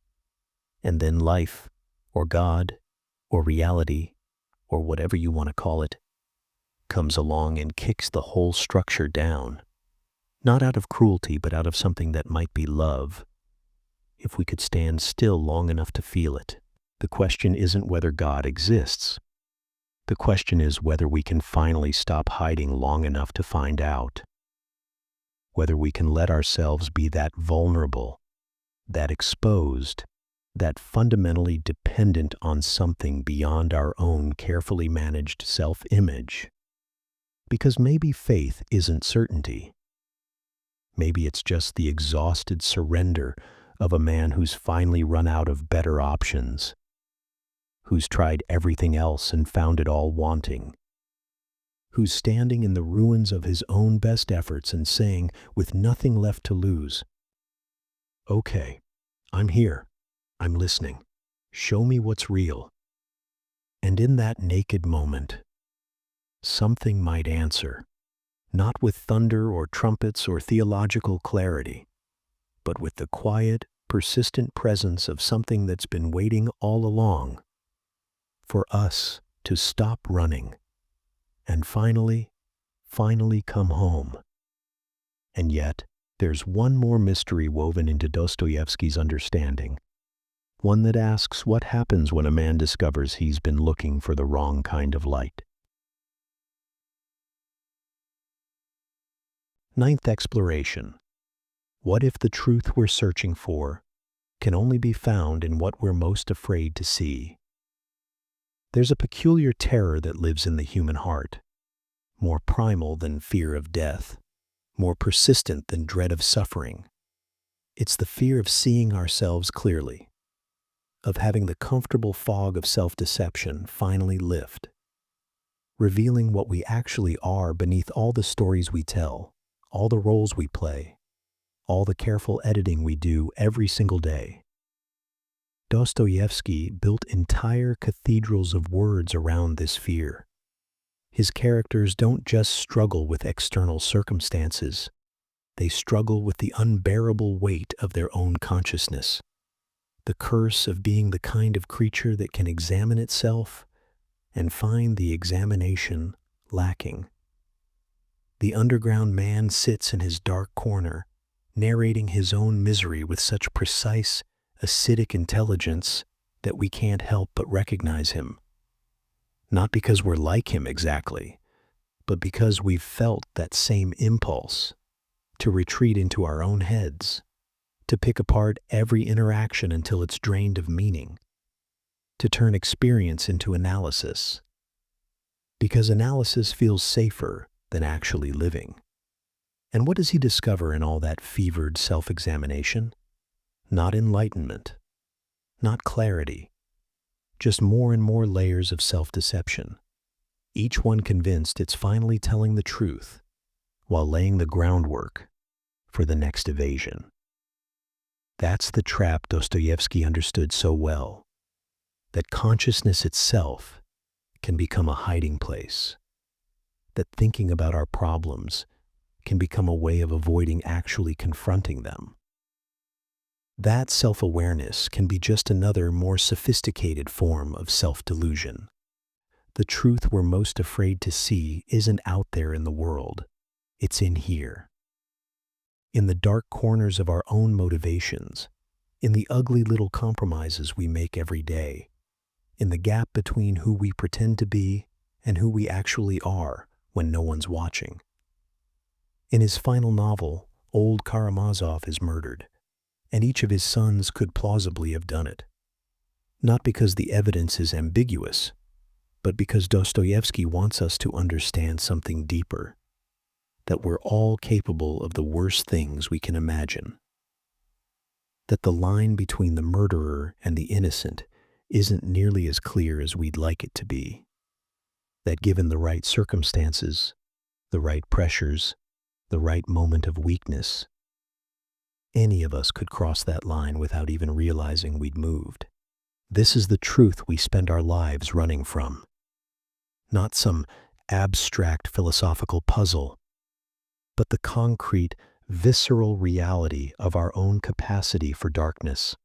And then life, or God, or reality, or whatever you want to call it, comes along and kicks the whole structure down. Not out of cruelty, but out of something that might be love, if we could stand still long enough to feel it. The question isn't whether God exists. The question is whether we can finally stop hiding long enough to find out. Whether we can let ourselves be that vulnerable, that exposed, that fundamentally dependent on something beyond our own carefully managed self-image. Because maybe faith isn't certainty. Maybe it's just the exhausted surrender of a man who's finally run out of better options, who's tried everything else and found it all wanting, who's standing in the ruins of his own best efforts and saying, with nothing left to lose, "Okay, I'm here, I'm listening, show me what's real." And in that naked moment, something might answer, not with thunder or trumpets or theological clarity, but with the quiet, persistent presence of something that's been waiting all along for us to stop running and finally come home. And yet, there's one more mystery woven into Dostoevsky's understanding, one that asks what happens when a man discovers he's been looking for the wrong kind of light. Ninth exploration. What if the truth we're searching for can only be found in what we're most afraid to see? There's a peculiar terror that lives in the human heart, more primal than fear of death, more persistent than dread of suffering. It's the fear of seeing ourselves clearly, of having the comfortable fog of self-deception finally lift, revealing what we actually are beneath all the stories we tell, all the roles we play, all the careful editing we do every single day. Dostoevsky built entire cathedrals of words around this fear. His characters don't just struggle with external circumstances, they struggle with the unbearable weight of their own consciousness, the curse of being the kind of creature that can examine itself and find the examination lacking. The underground man sits in his dark corner, narrating his own misery with such precise, acidic intelligence that we can't help but recognize him. Not because we're like him exactly, but because we've felt that same impulse to retreat into our own heads, to pick apart every interaction until it's drained of meaning, to turn experience into analysis. Because analysis feels safer than actually living. And what does he discover in all that fevered self-examination? Not enlightenment, not clarity, just more and more layers of self-deception, each one convinced it's finally telling the truth while laying the groundwork for the next evasion. That's the trap Dostoevsky understood so well, that consciousness itself can become a hiding place, that thinking about our problems can become a way of avoiding actually confronting them. That self-awareness can be just another more sophisticated form of self-delusion. The truth we're most afraid to see isn't out there in the world, it's in here. In the dark corners of our own motivations, in the ugly little compromises we make every day, in the gap between who we pretend to be and who we actually are when no one's watching. In his final novel, old Karamazov is murdered, and each of his sons could plausibly have done it. Not because the evidence is ambiguous, but because Dostoevsky wants us to understand something deeper, that we're all capable of the worst things we can imagine. That the line between the murderer and the innocent isn't nearly as clear as we'd like it to be. That given the right circumstances, the right pressures, the right moment of weakness, any of us could cross that line without even realizing we'd moved. This is the truth we spend our lives running from. Not some abstract philosophical puzzle, but the concrete, visceral reality of our own capacity for darkness.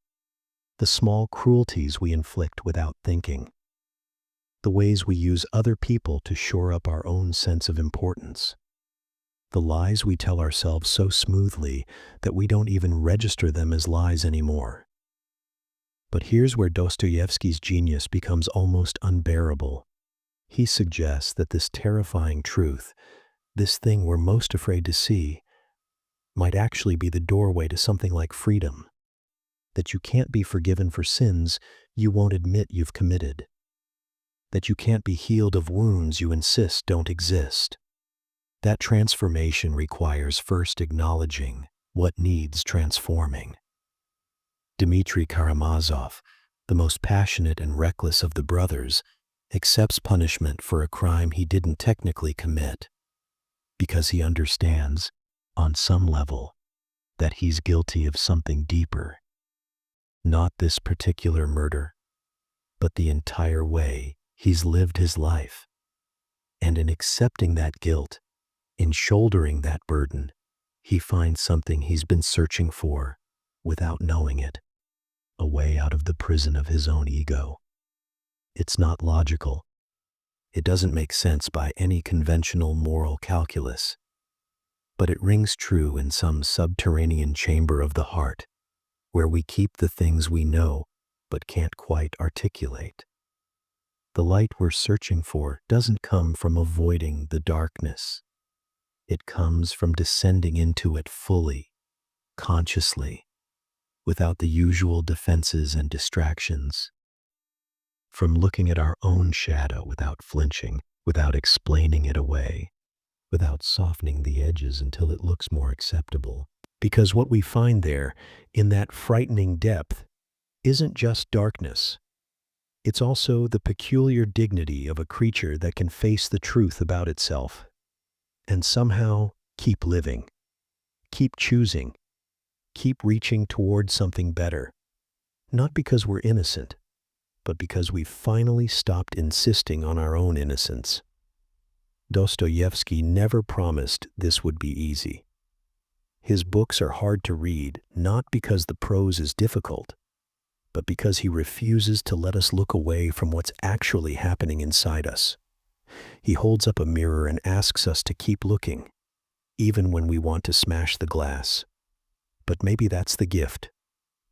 The small cruelties we inflict without thinking. The ways we use other people to shore up our own sense of importance. The lies we tell ourselves so smoothly that we don't even register them as lies anymore. But here's where Dostoevsky's genius becomes almost unbearable. He suggests that this terrifying truth, this thing we're most afraid to see, might actually be the doorway to something like freedom. That you can't be forgiven for sins you won't admit you've committed. That you can't be healed of wounds you insist don't exist. That transformation requires first acknowledging what needs transforming. Dmitri Karamazov, the most passionate and reckless of the brothers, accepts punishment for a crime he didn't technically commit, because he understands, on some level, that he's guilty of something deeper. Not this particular murder, but the entire way he's lived his life. And in accepting that guilt, in shouldering that burden, he finds something he's been searching for without knowing it, a way out of the prison of his own ego. It's not logical. It doesn't make sense by any conventional moral calculus, but it rings true in some subterranean chamber of the heart, where we keep the things we know but can't quite articulate. The light we're searching for doesn't come from avoiding the darkness. It comes from descending into it fully, consciously, without the usual defenses and distractions. From looking at our own shadow without flinching, without explaining it away, without softening the edges until it looks more acceptable. Because what we find there, in that frightening depth, isn't just darkness. It's also the peculiar dignity of a creature that can face the truth about itself, and somehow keep living, keep choosing, keep reaching toward something better. Not because we're innocent, but because we've finally stopped insisting on our own innocence. Dostoevsky never promised this would be easy. His books are hard to read, not because the prose is difficult, but because he refuses to let us look away from what's actually happening inside us. He holds up a mirror and asks us to keep looking, even when we want to smash the glass. But maybe that's the gift,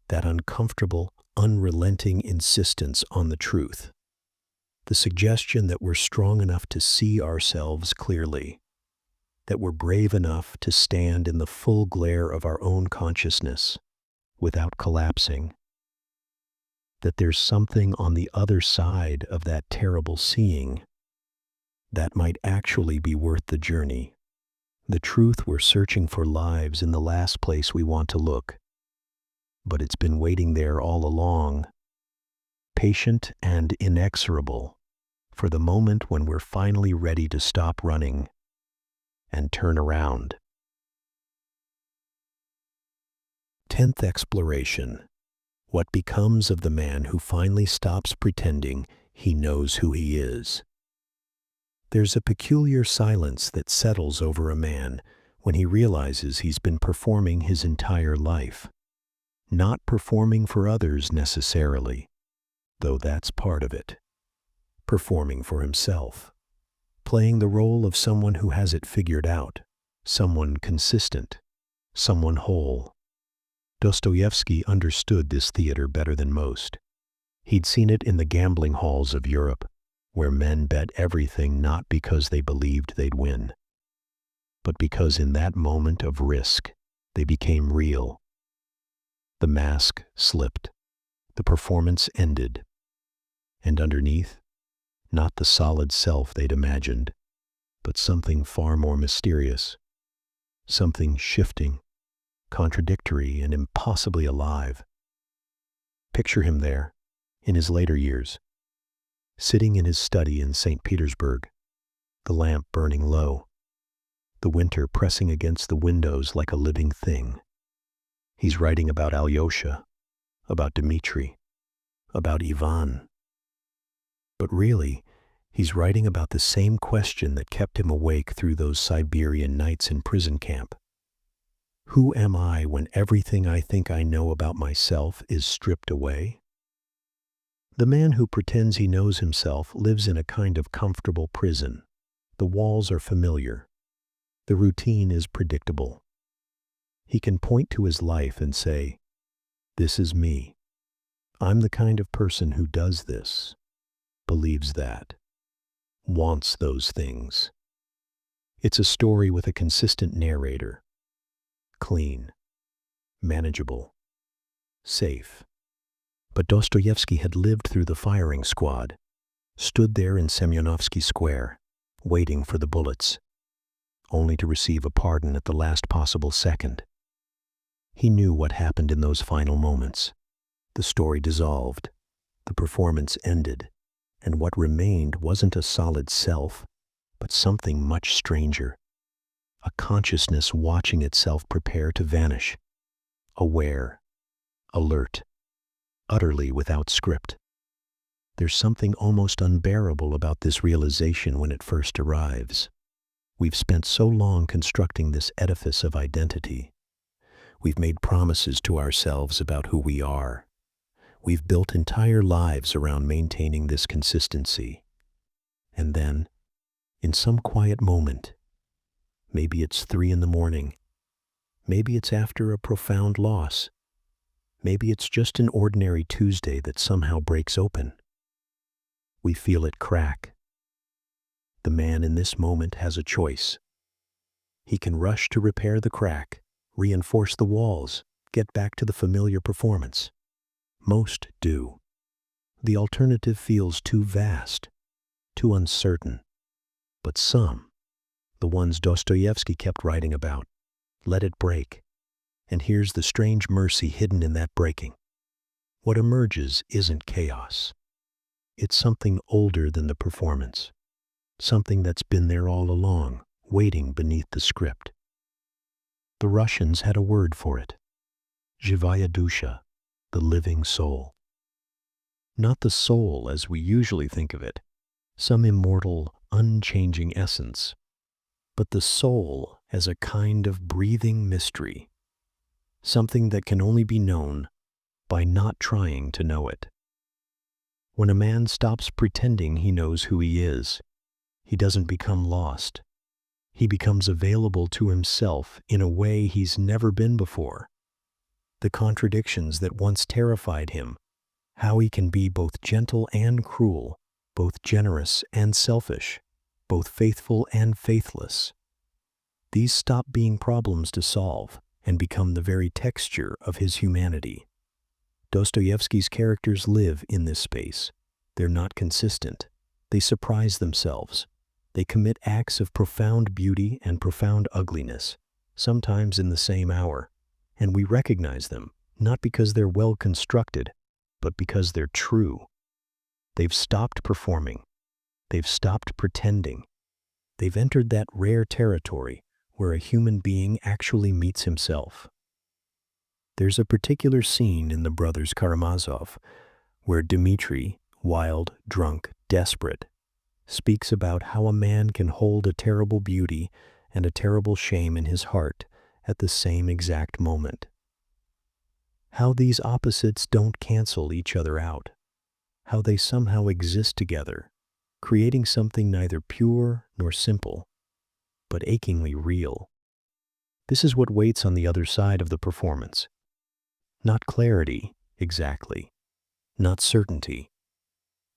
that uncomfortable, unrelenting insistence on the truth. The suggestion that we're strong enough to see ourselves clearly, that we're brave enough to stand in the full glare of our own consciousness without collapsing, that there's something on the other side of that terrible seeing that might actually be worth the journey. The truth we're searching for lives in the last place we want to look, but it's been waiting there all along, patient and inexorable for the moment when we're finally ready to stop running and turn around. 10th exploration. What becomes of the man who finally stops pretending he knows who he is? There's a peculiar silence that settles over a man when he realizes he's been performing his entire life. Not performing for others necessarily, though that's part of it. Performing for himself. Playing the role of someone who has it figured out, someone consistent, someone whole. Dostoevsky understood this theater better than most. He'd seen it in the gambling halls of Europe, where men bet everything not because they believed they'd win, but because in that moment of risk, they became real. The mask slipped, the performance ended, and underneath, not the solid self they'd imagined, but something far more mysterious, something shifting, contradictory, and impossibly alive. Picture him there, in his later years, sitting in his study in St. Petersburg, the lamp burning low, the winter pressing against the windows like a living thing. He's writing about Alyosha, about Dmitri, about Ivan. But really, he's writing about the same question that kept him awake through those Siberian nights in prison camp. Who am I when everything I think I know about myself is stripped away? The man who pretends he knows himself lives in a kind of comfortable prison. The walls are familiar. The routine is predictable. He can point to his life and say, "This is me. I'm the kind of person who does this, believes that, wants those things." It's a story with a consistent narrator. Clean, manageable, safe. But Dostoevsky had lived through the firing squad, stood there in Semyonovsky Square, waiting for the bullets, only to receive a pardon at the last possible second. He knew what happened in those final moments. The story dissolved, the performance ended, and what remained wasn't a solid self, but something much stranger. A consciousness watching itself prepare to vanish, aware, alert, utterly without script. There's something almost unbearable about this realization when it first arrives. We've spent so long constructing this edifice of identity. We've made promises to ourselves about who we are. We've built entire lives around maintaining this consistency. And then, in some quiet moment, maybe it's 3 a.m, maybe it's after a profound loss, maybe it's just an ordinary Tuesday that somehow breaks open. We feel it crack. The man in this moment has a choice. He can rush to repair the crack, reinforce the walls, get back to the familiar performance. Most do. The alternative feels too vast, too uncertain. But some, the ones Dostoevsky kept writing about, let it break. And here's the strange mercy hidden in that breaking. What emerges isn't chaos. It's something older than the performance, something that's been there all along, waiting beneath the script. The Russians had a word for it. Zhivaya dusha, the living soul. Not the soul as we usually think of it, some immortal, unchanging essence, but the soul as a kind of breathing mystery, something that can only be known by not trying to know it. When a man stops pretending he knows who he is, he doesn't become lost. He becomes available to himself in a way he's never been before. The contradictions that once terrified him, how he can be both gentle and cruel, both generous and selfish, both faithful and faithless. These stop being problems to solve and become the very texture of his humanity. Dostoevsky's characters live in this space. They're not consistent. They surprise themselves. They commit acts of profound beauty and profound ugliness, sometimes in the same hour. And we recognize them, not because they're well constructed, but because they're true. They've stopped performing. They've stopped pretending. They've entered that rare territory where a human being actually meets himself. There's a particular scene in The Brothers Karamazov where Dmitri, wild, drunk, desperate, speaks about how a man can hold a terrible beauty and a terrible shame in his heart at the same exact moment. How these opposites don't cancel each other out. How they somehow exist together, creating something neither pure nor simple, but achingly real. This is what waits on the other side of the performance. Not clarity, exactly, not certainty,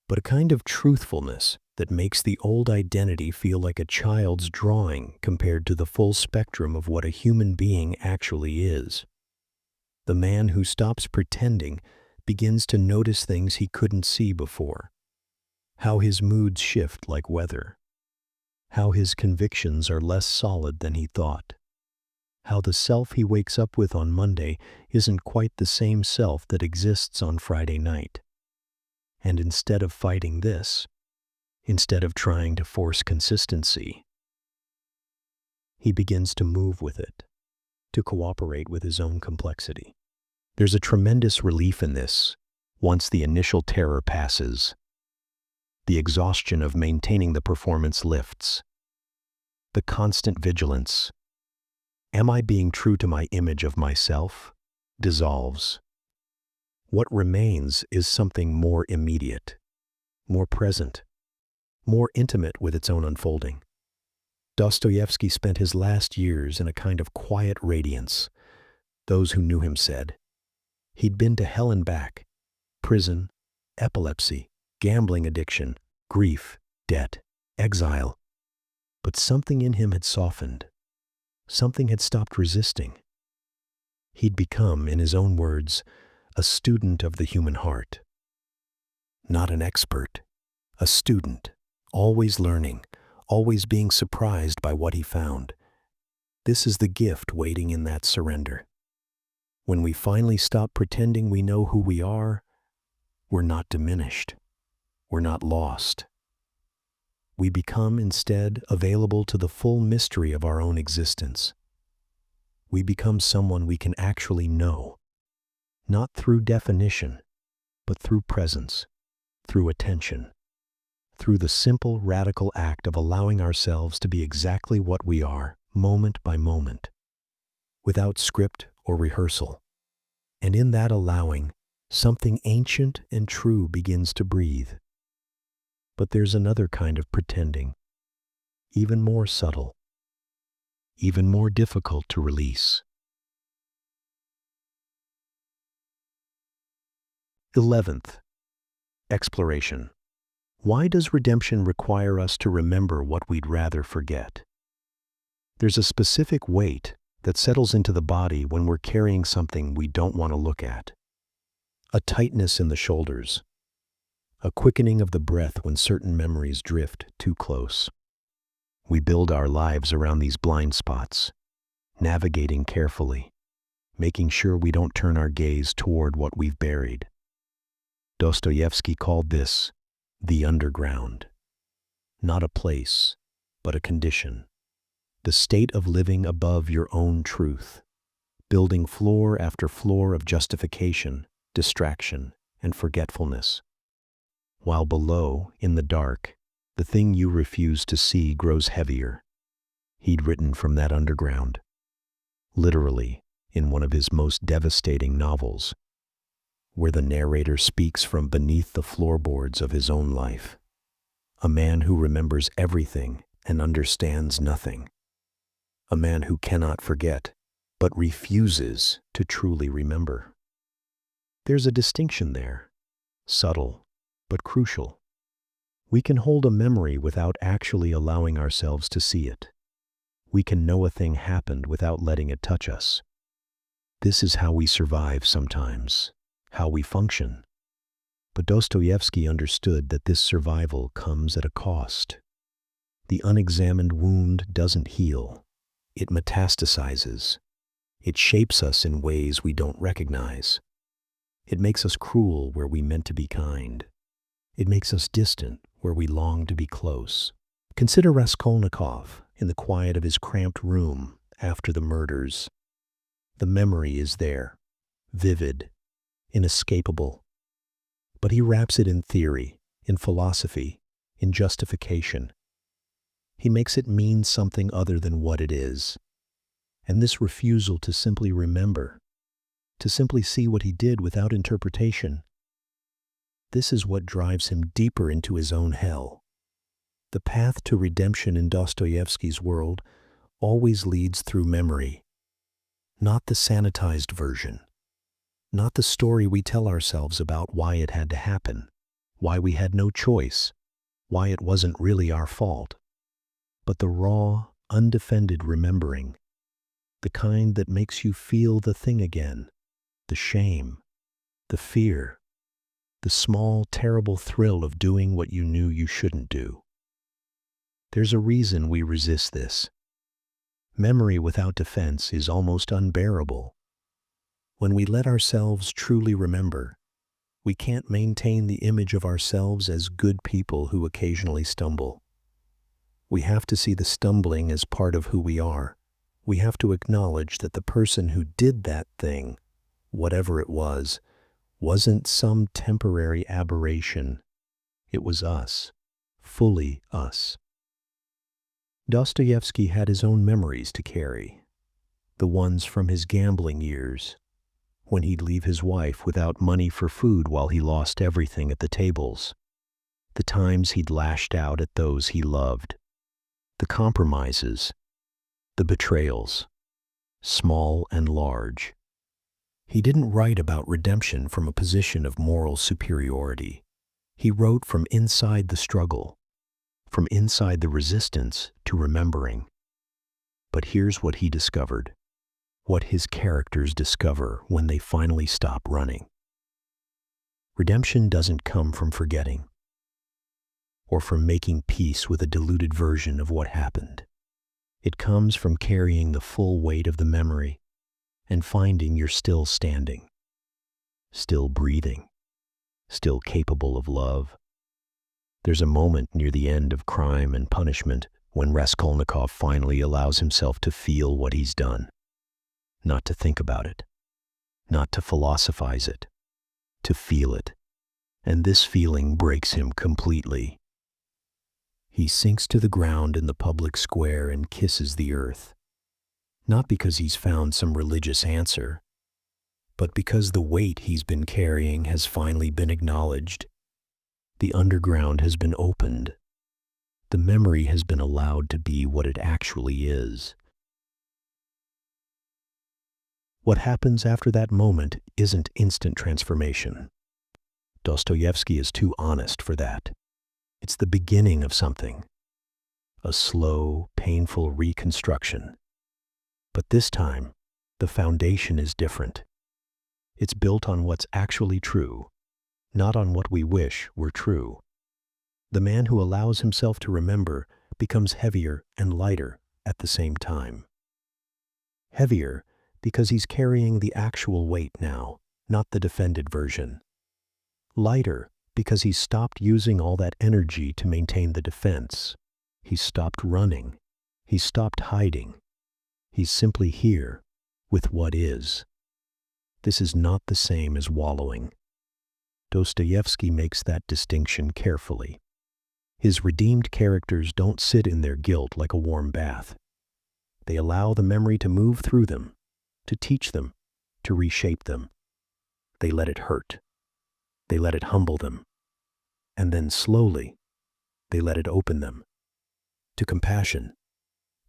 but a kind of truthfulness that makes the old identity feel like a child's drawing compared to the full spectrum of what a human being actually is. The man who stops pretending begins to notice things he couldn't see before. How his moods shift like weather. How his convictions are less solid than he thought. How the self he wakes up with on Monday isn't quite the same self that exists on Friday night. And instead of fighting this, instead of trying to force consistency, he begins to move with it, to cooperate with his own complexity. There's a tremendous relief in this, once the initial terror passes. The exhaustion of maintaining the performance lifts. The constant vigilance, am I being true to my image of myself, dissolves. What remains is something more immediate, more present, more intimate with its own unfolding. Dostoevsky spent his last years in a kind of quiet radiance. Those who knew him said, he'd been to hell and back, prison, epilepsy, gambling addiction, grief, debt, exile. But something in him had softened. Something had stopped resisting. He'd become, in his own words, a student of the human heart. Not an expert, a student, always learning, always being surprised by what he found. This is the gift waiting in that surrender. When we finally stop pretending we know who we are, we're not diminished. We're not lost. We become instead available to the full mystery of our own existence. We become someone we can actually know, not through definition, but through presence, through attention, through the simple, radical act of allowing ourselves to be exactly what we are, moment by moment, without script or rehearsal. And in that allowing, something ancient and true begins to breathe. But there's another kind of pretending, even more subtle, even more difficult to release. 11th, exploration. Why does redemption require us to remember what we'd rather forget? There's a specific weight that settles into the body when we're carrying something we don't want to look at. A tightness in the shoulders. A quickening of the breath when certain memories drift too close. We build our lives around these blind spots, navigating carefully, making sure we don't turn our gaze toward what we've buried. Dostoevsky called this the underground. Not a place, but a condition. The state of living above your own truth, building floor after floor of justification, distraction, and forgetfulness. While below, in the dark, the thing you refuse to see grows heavier. He'd written from that underground, literally in one of his most devastating novels, where the narrator speaks from beneath the floorboards of his own life. A man who remembers everything and understands nothing. A man who cannot forget, but refuses to truly remember. There's a distinction there, subtle, but crucial. We can hold a memory without actually allowing ourselves to see it. We can know a thing happened without letting it touch us. This is how we survive sometimes, how we function. But Dostoevsky understood that this survival comes at a cost. The unexamined wound doesn't heal. It metastasizes. It shapes us in ways we don't recognize. It makes us cruel where we meant to be kind. It makes us distant where we long to be close. Consider Raskolnikov in the quiet of his cramped room after the murders. The memory is there, vivid, inescapable. But he wraps it in theory, in philosophy, in justification. He makes it mean something other than what it is. And this refusal to simply remember, to simply see what he did without interpretation, this is what drives him deeper into his own hell. The path to redemption in Dostoevsky's world always leads through memory, not the sanitized version, not the story we tell ourselves about why it had to happen, why we had no choice, why it wasn't really our fault, but the raw, undefended remembering, the kind that makes you feel the thing again, the shame, the fear, the small, terrible thrill of doing what you knew you shouldn't do. There's a reason we resist this. Memory without defense is almost unbearable. When we let ourselves truly remember, we can't maintain the image of ourselves as good people who occasionally stumble. We have to see the stumbling as part of who we are. We have to acknowledge that the person who did that thing, whatever it was, wasn't some temporary aberration. It was us, fully us. Dostoevsky had his own memories to carry, the ones from his gambling years, when he'd leave his wife without money for food while he lost everything at the tables, the times he'd lashed out at those he loved, the compromises, the betrayals, small and large. He didn't write about redemption from a position of moral superiority. He wrote from inside the struggle, from inside the resistance to remembering. But here's what he discovered, what his characters discover when they finally stop running. Redemption doesn't come from forgetting, or from making peace with a diluted version of what happened. It comes from carrying the full weight of the memory and finding you're still standing, still breathing, still capable of love. There's a moment near the end of Crime and Punishment when Raskolnikov finally allows himself to feel what he's done, not to think about it, not to philosophize it, to feel it. And this feeling breaks him completely. He sinks to the ground in the public square and kisses the earth, not because he's found some religious answer, but because the weight he's been carrying has finally been acknowledged. The underground has been opened. The memory has been allowed to be what it actually is. What happens after that moment isn't instant transformation. Dostoevsky is too honest for that. It's the beginning of something, a slow, painful reconstruction. But this time, the foundation is different. It's built on what's actually true, not on what we wish were true. The man who allows himself to remember becomes heavier and lighter at the same time. Heavier because he's carrying the actual weight now, not the defended version. Lighter because he's stopped using all that energy to maintain the defense. He's stopped running. He's stopped hiding. He's simply here with what is. This is not the same as wallowing. Dostoevsky makes that distinction carefully. His redeemed characters don't sit in their guilt like a warm bath. They allow the memory to move through them, to teach them, to reshape them. They let it hurt. They let it humble them. And then slowly, they let it open them to compassion,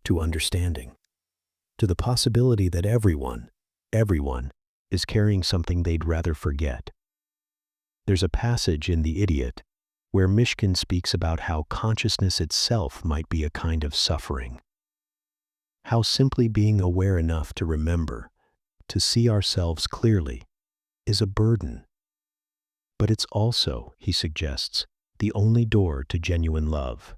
to understanding, to the possibility that everyone is carrying something they'd rather forget. There's a passage in The Idiot where Mishkin speaks about how consciousness itself might be a kind of suffering. How simply being aware enough to remember, to see ourselves clearly, is a burden. But it's also, he suggests, the only door to genuine love.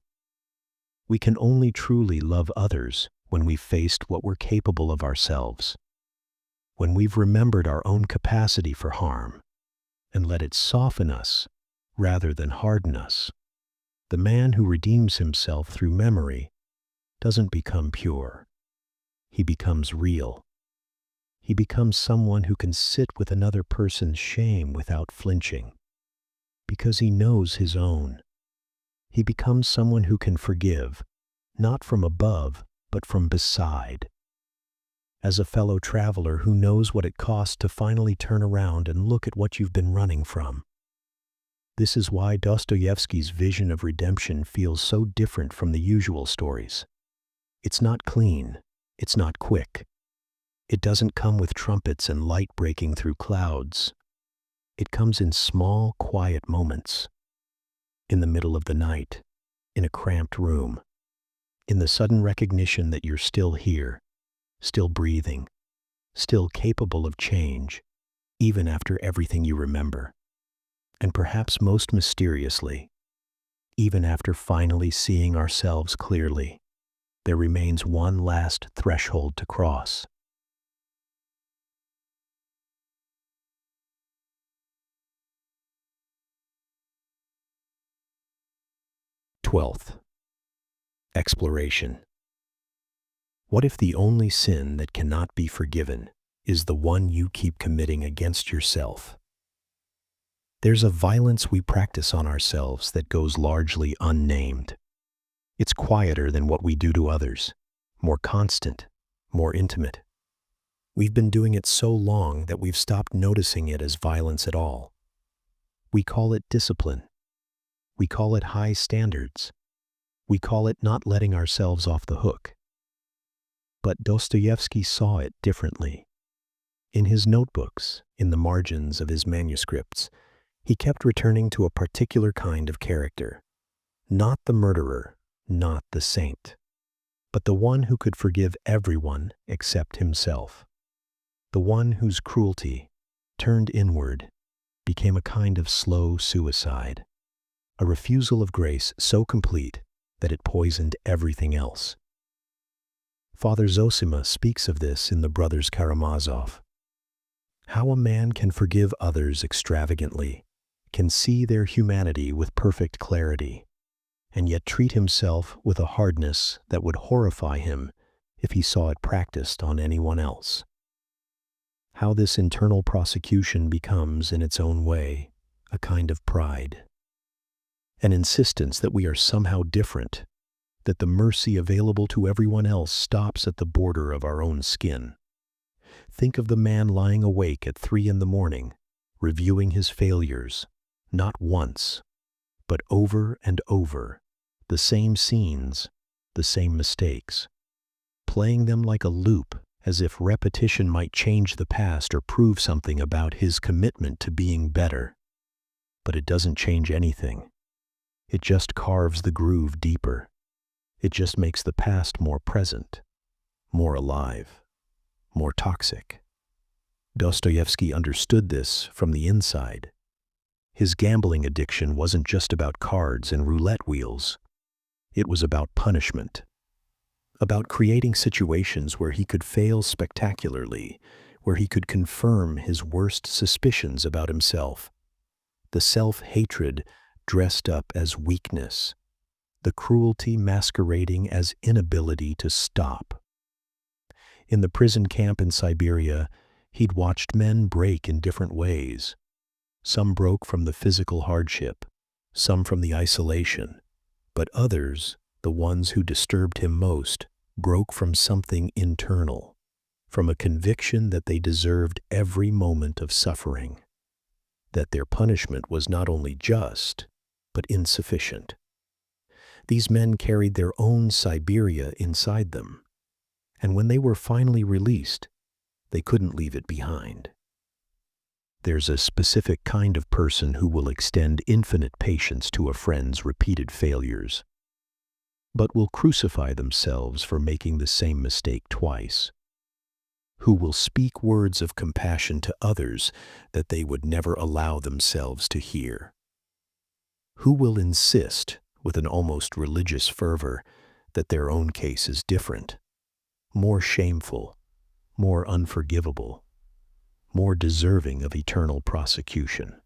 We can only truly love others when we've faced what we're capable of ourselves, when we've remembered our own capacity for harm and let it soften us rather than harden us. The man who redeems himself through memory doesn't become pure. He becomes real. He becomes someone who can sit with another person's shame without flinching, because he knows his own. He becomes someone who can forgive, not from above, but from beside. As a fellow traveler who knows what it costs to finally turn around and look at what you've been running from. This is why Dostoevsky's vision of redemption feels so different from the usual stories. It's not clean. It's not quick. It doesn't come with trumpets and light breaking through clouds. It comes in small, quiet moments. In the middle of the night, in a cramped room, in the sudden recognition that you're still here, still breathing, still capable of change, even after everything you remember. And perhaps most mysteriously, even after finally seeing ourselves clearly, there remains one last threshold to cross. Twelfth, exploration. What if the only sin that cannot be forgiven is the one you keep committing against yourself? There's a violence we practice on ourselves that goes largely unnamed. It's quieter than what we do to others, more constant, more intimate. We've been doing it so long that we've stopped noticing it as violence at all. We call it discipline. We call it high standards. We call it not letting ourselves off the hook. But Dostoevsky saw it differently. In his notebooks, in the margins of his manuscripts, he kept returning to a particular kind of character. Not the murderer, not the saint, but the one who could forgive everyone except himself. The one whose cruelty, turned inward, became a kind of slow suicide, a refusal of grace so complete that it poisoned everything else. Father Zosima speaks of this in The Brothers Karamazov. How a man can forgive others extravagantly, can see their humanity with perfect clarity, and yet treat himself with a hardness that would horrify him if he saw it practiced on anyone else. How this internal prosecution becomes, in its own way, a kind of pride. An insistence that we are somehow different, that the mercy available to everyone else stops at the border of our own skin. Think of the man lying awake at 3 a.m, reviewing his failures, not once, but over and over, the same scenes, the same mistakes, playing them like a loop as if repetition might change the past or prove something about his commitment to being better. But it doesn't change anything. It just carves the groove deeper. It just makes the past more present, more alive, more toxic. Dostoevsky understood this from the inside. His gambling addiction wasn't just about cards and roulette wheels. It was about punishment, about creating situations where he could fail spectacularly, where he could confirm his worst suspicions about himself. The self-hatred dressed up as weakness, the cruelty masquerading as inability to stop. In the prison camp in Siberia, he'd watched men break in different ways. Some broke from the physical hardship, some from the isolation, but others, the ones who disturbed him most, broke from something internal, from a conviction that they deserved every moment of suffering, that their punishment was not only just, but insufficient. These men carried their own Siberia inside them, and when they were finally released, they couldn't leave it behind. There's a specific kind of person who will extend infinite patience to a friend's repeated failures, but will crucify themselves for making the same mistake twice, who will speak words of compassion to others that they would never allow themselves to hear, who will insist, with an almost religious fervor, that their own case is different, more shameful, more unforgivable, more deserving of eternal prosecution.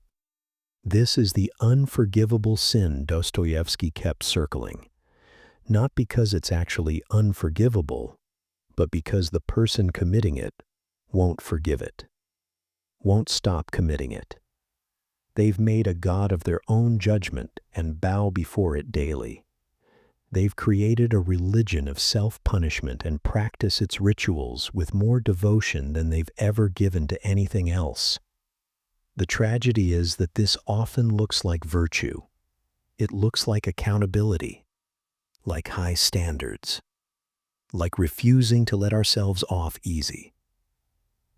This is the unforgivable sin Dostoevsky kept circling, not because it's actually unforgivable, but because the person committing it won't forgive it, won't stop committing it. They've made a god of their own judgment and bow before it daily. They've created a religion of self-punishment and practice its rituals with more devotion than they've ever given to anything else. The tragedy is that this often looks like virtue. It looks like accountability, like high standards, like refusing to let ourselves off easy.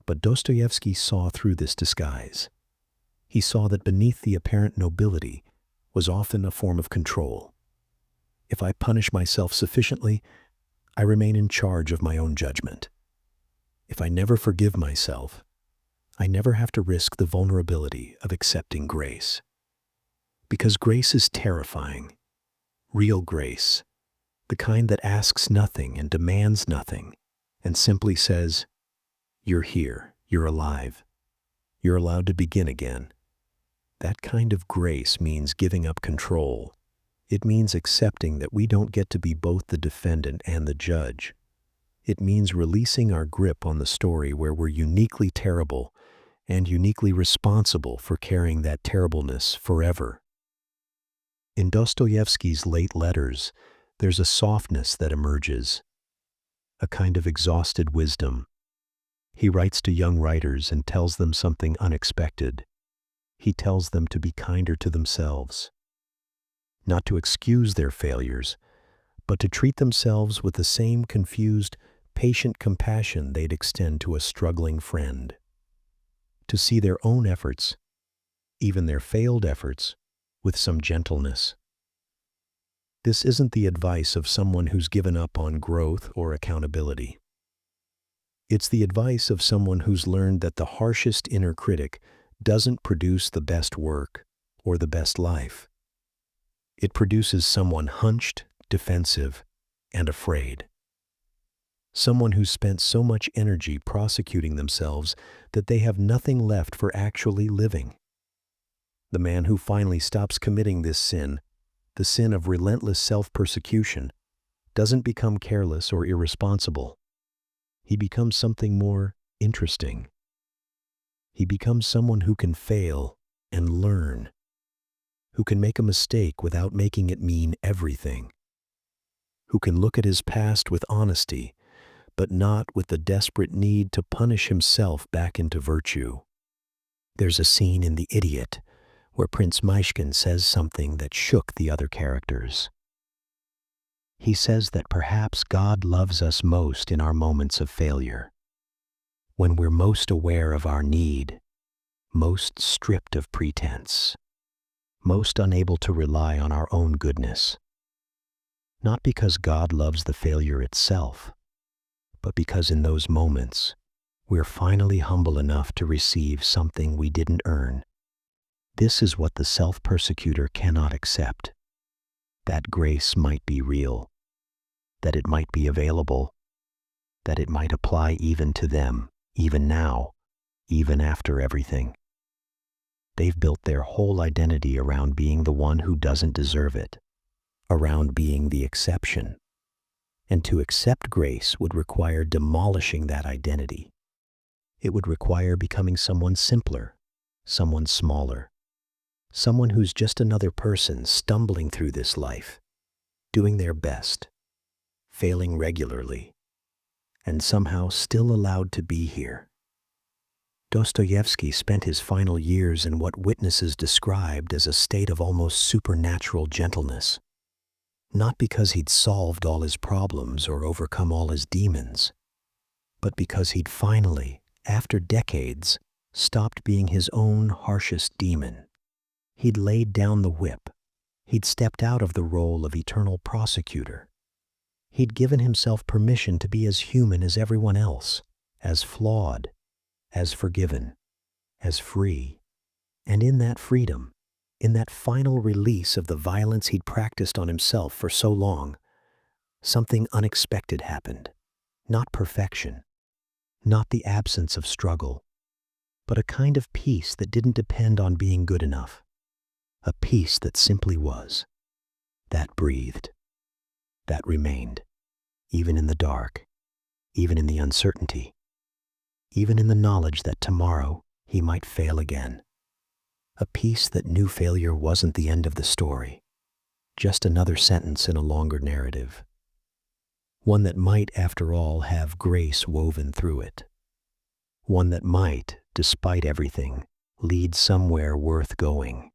But Dostoevsky saw through this disguise. He saw that beneath the apparent nobility was often a form of control. If I punish myself sufficiently, I remain in charge of my own judgment. If I never forgive myself, I never have to risk the vulnerability of accepting grace. Because grace is terrifying. Real grace, the kind that asks nothing and demands nothing, and simply says, "You're here, you're alive, you're allowed to begin again." That kind of grace means giving up control. It means accepting that we don't get to be both the defendant and the judge. It means releasing our grip on the story where we're uniquely terrible and uniquely responsible for carrying that terribleness forever. In Dostoevsky's late letters, there's a softness that emerges, a kind of exhausted wisdom. He writes to young writers and tells them something unexpected. He tells them to be kinder to themselves, not to excuse their failures, but to treat themselves with the same confused, patient compassion they'd extend to a struggling friend. To see their own efforts, even their failed efforts, with some gentleness. This isn't the advice of someone who's given up on growth or accountability. It's the advice of someone who's learned that the harshest inner critic doesn't produce the best work or the best life. It produces someone hunched, defensive, and afraid. Someone who's spent so much energy prosecuting themselves that they have nothing left for actually living. The man who finally stops committing this sin, the sin of relentless self-persecution, doesn't become careless or irresponsible. He becomes something more interesting. He becomes someone who can fail and learn, who can make a mistake without making it mean everything, who can look at his past with honesty, but not with the desperate need to punish himself back into virtue. There's a scene in The Idiot where Prince Myshkin says something that shook the other characters. He says that perhaps God loves us most in our moments of failure, when we're most aware of our need, most stripped of pretense, most unable to rely on our own goodness. Not because God loves the failure itself, but because in those moments, we're finally humble enough to receive something we didn't earn. This is what the self-persecutor cannot accept. That grace might be real, that it might be available, that it might apply even to them, even now, even after everything. They've built their whole identity around being the one who doesn't deserve it, around being the exception. And to accept grace would require demolishing that identity. It would require becoming someone simpler, someone smaller, someone who's just another person stumbling through this life, doing their best, failing regularly, and somehow still allowed to be here. Dostoevsky spent his final years in what witnesses described as a state of almost supernatural gentleness. Not because he'd solved all his problems or overcome all his demons, but because he'd finally, after decades, stopped being his own harshest demon. He'd laid down the whip. He'd stepped out of the role of eternal prosecutor. He'd given himself permission to be as human as everyone else, as flawed, as forgiven, as free. And in that freedom, in that final release of the violence he'd practiced on himself for so long, something unexpected happened. Not perfection, not the absence of struggle, but a kind of peace that didn't depend on being good enough. A peace that simply was, that breathed, that remained, even in the dark, even in the uncertainty, even in the knowledge that tomorrow he might fail again. A peace that knew failure wasn't the end of the story, just another sentence in a longer narrative. One that might, after all, have grace woven through it. One that might, despite everything, lead somewhere worth going.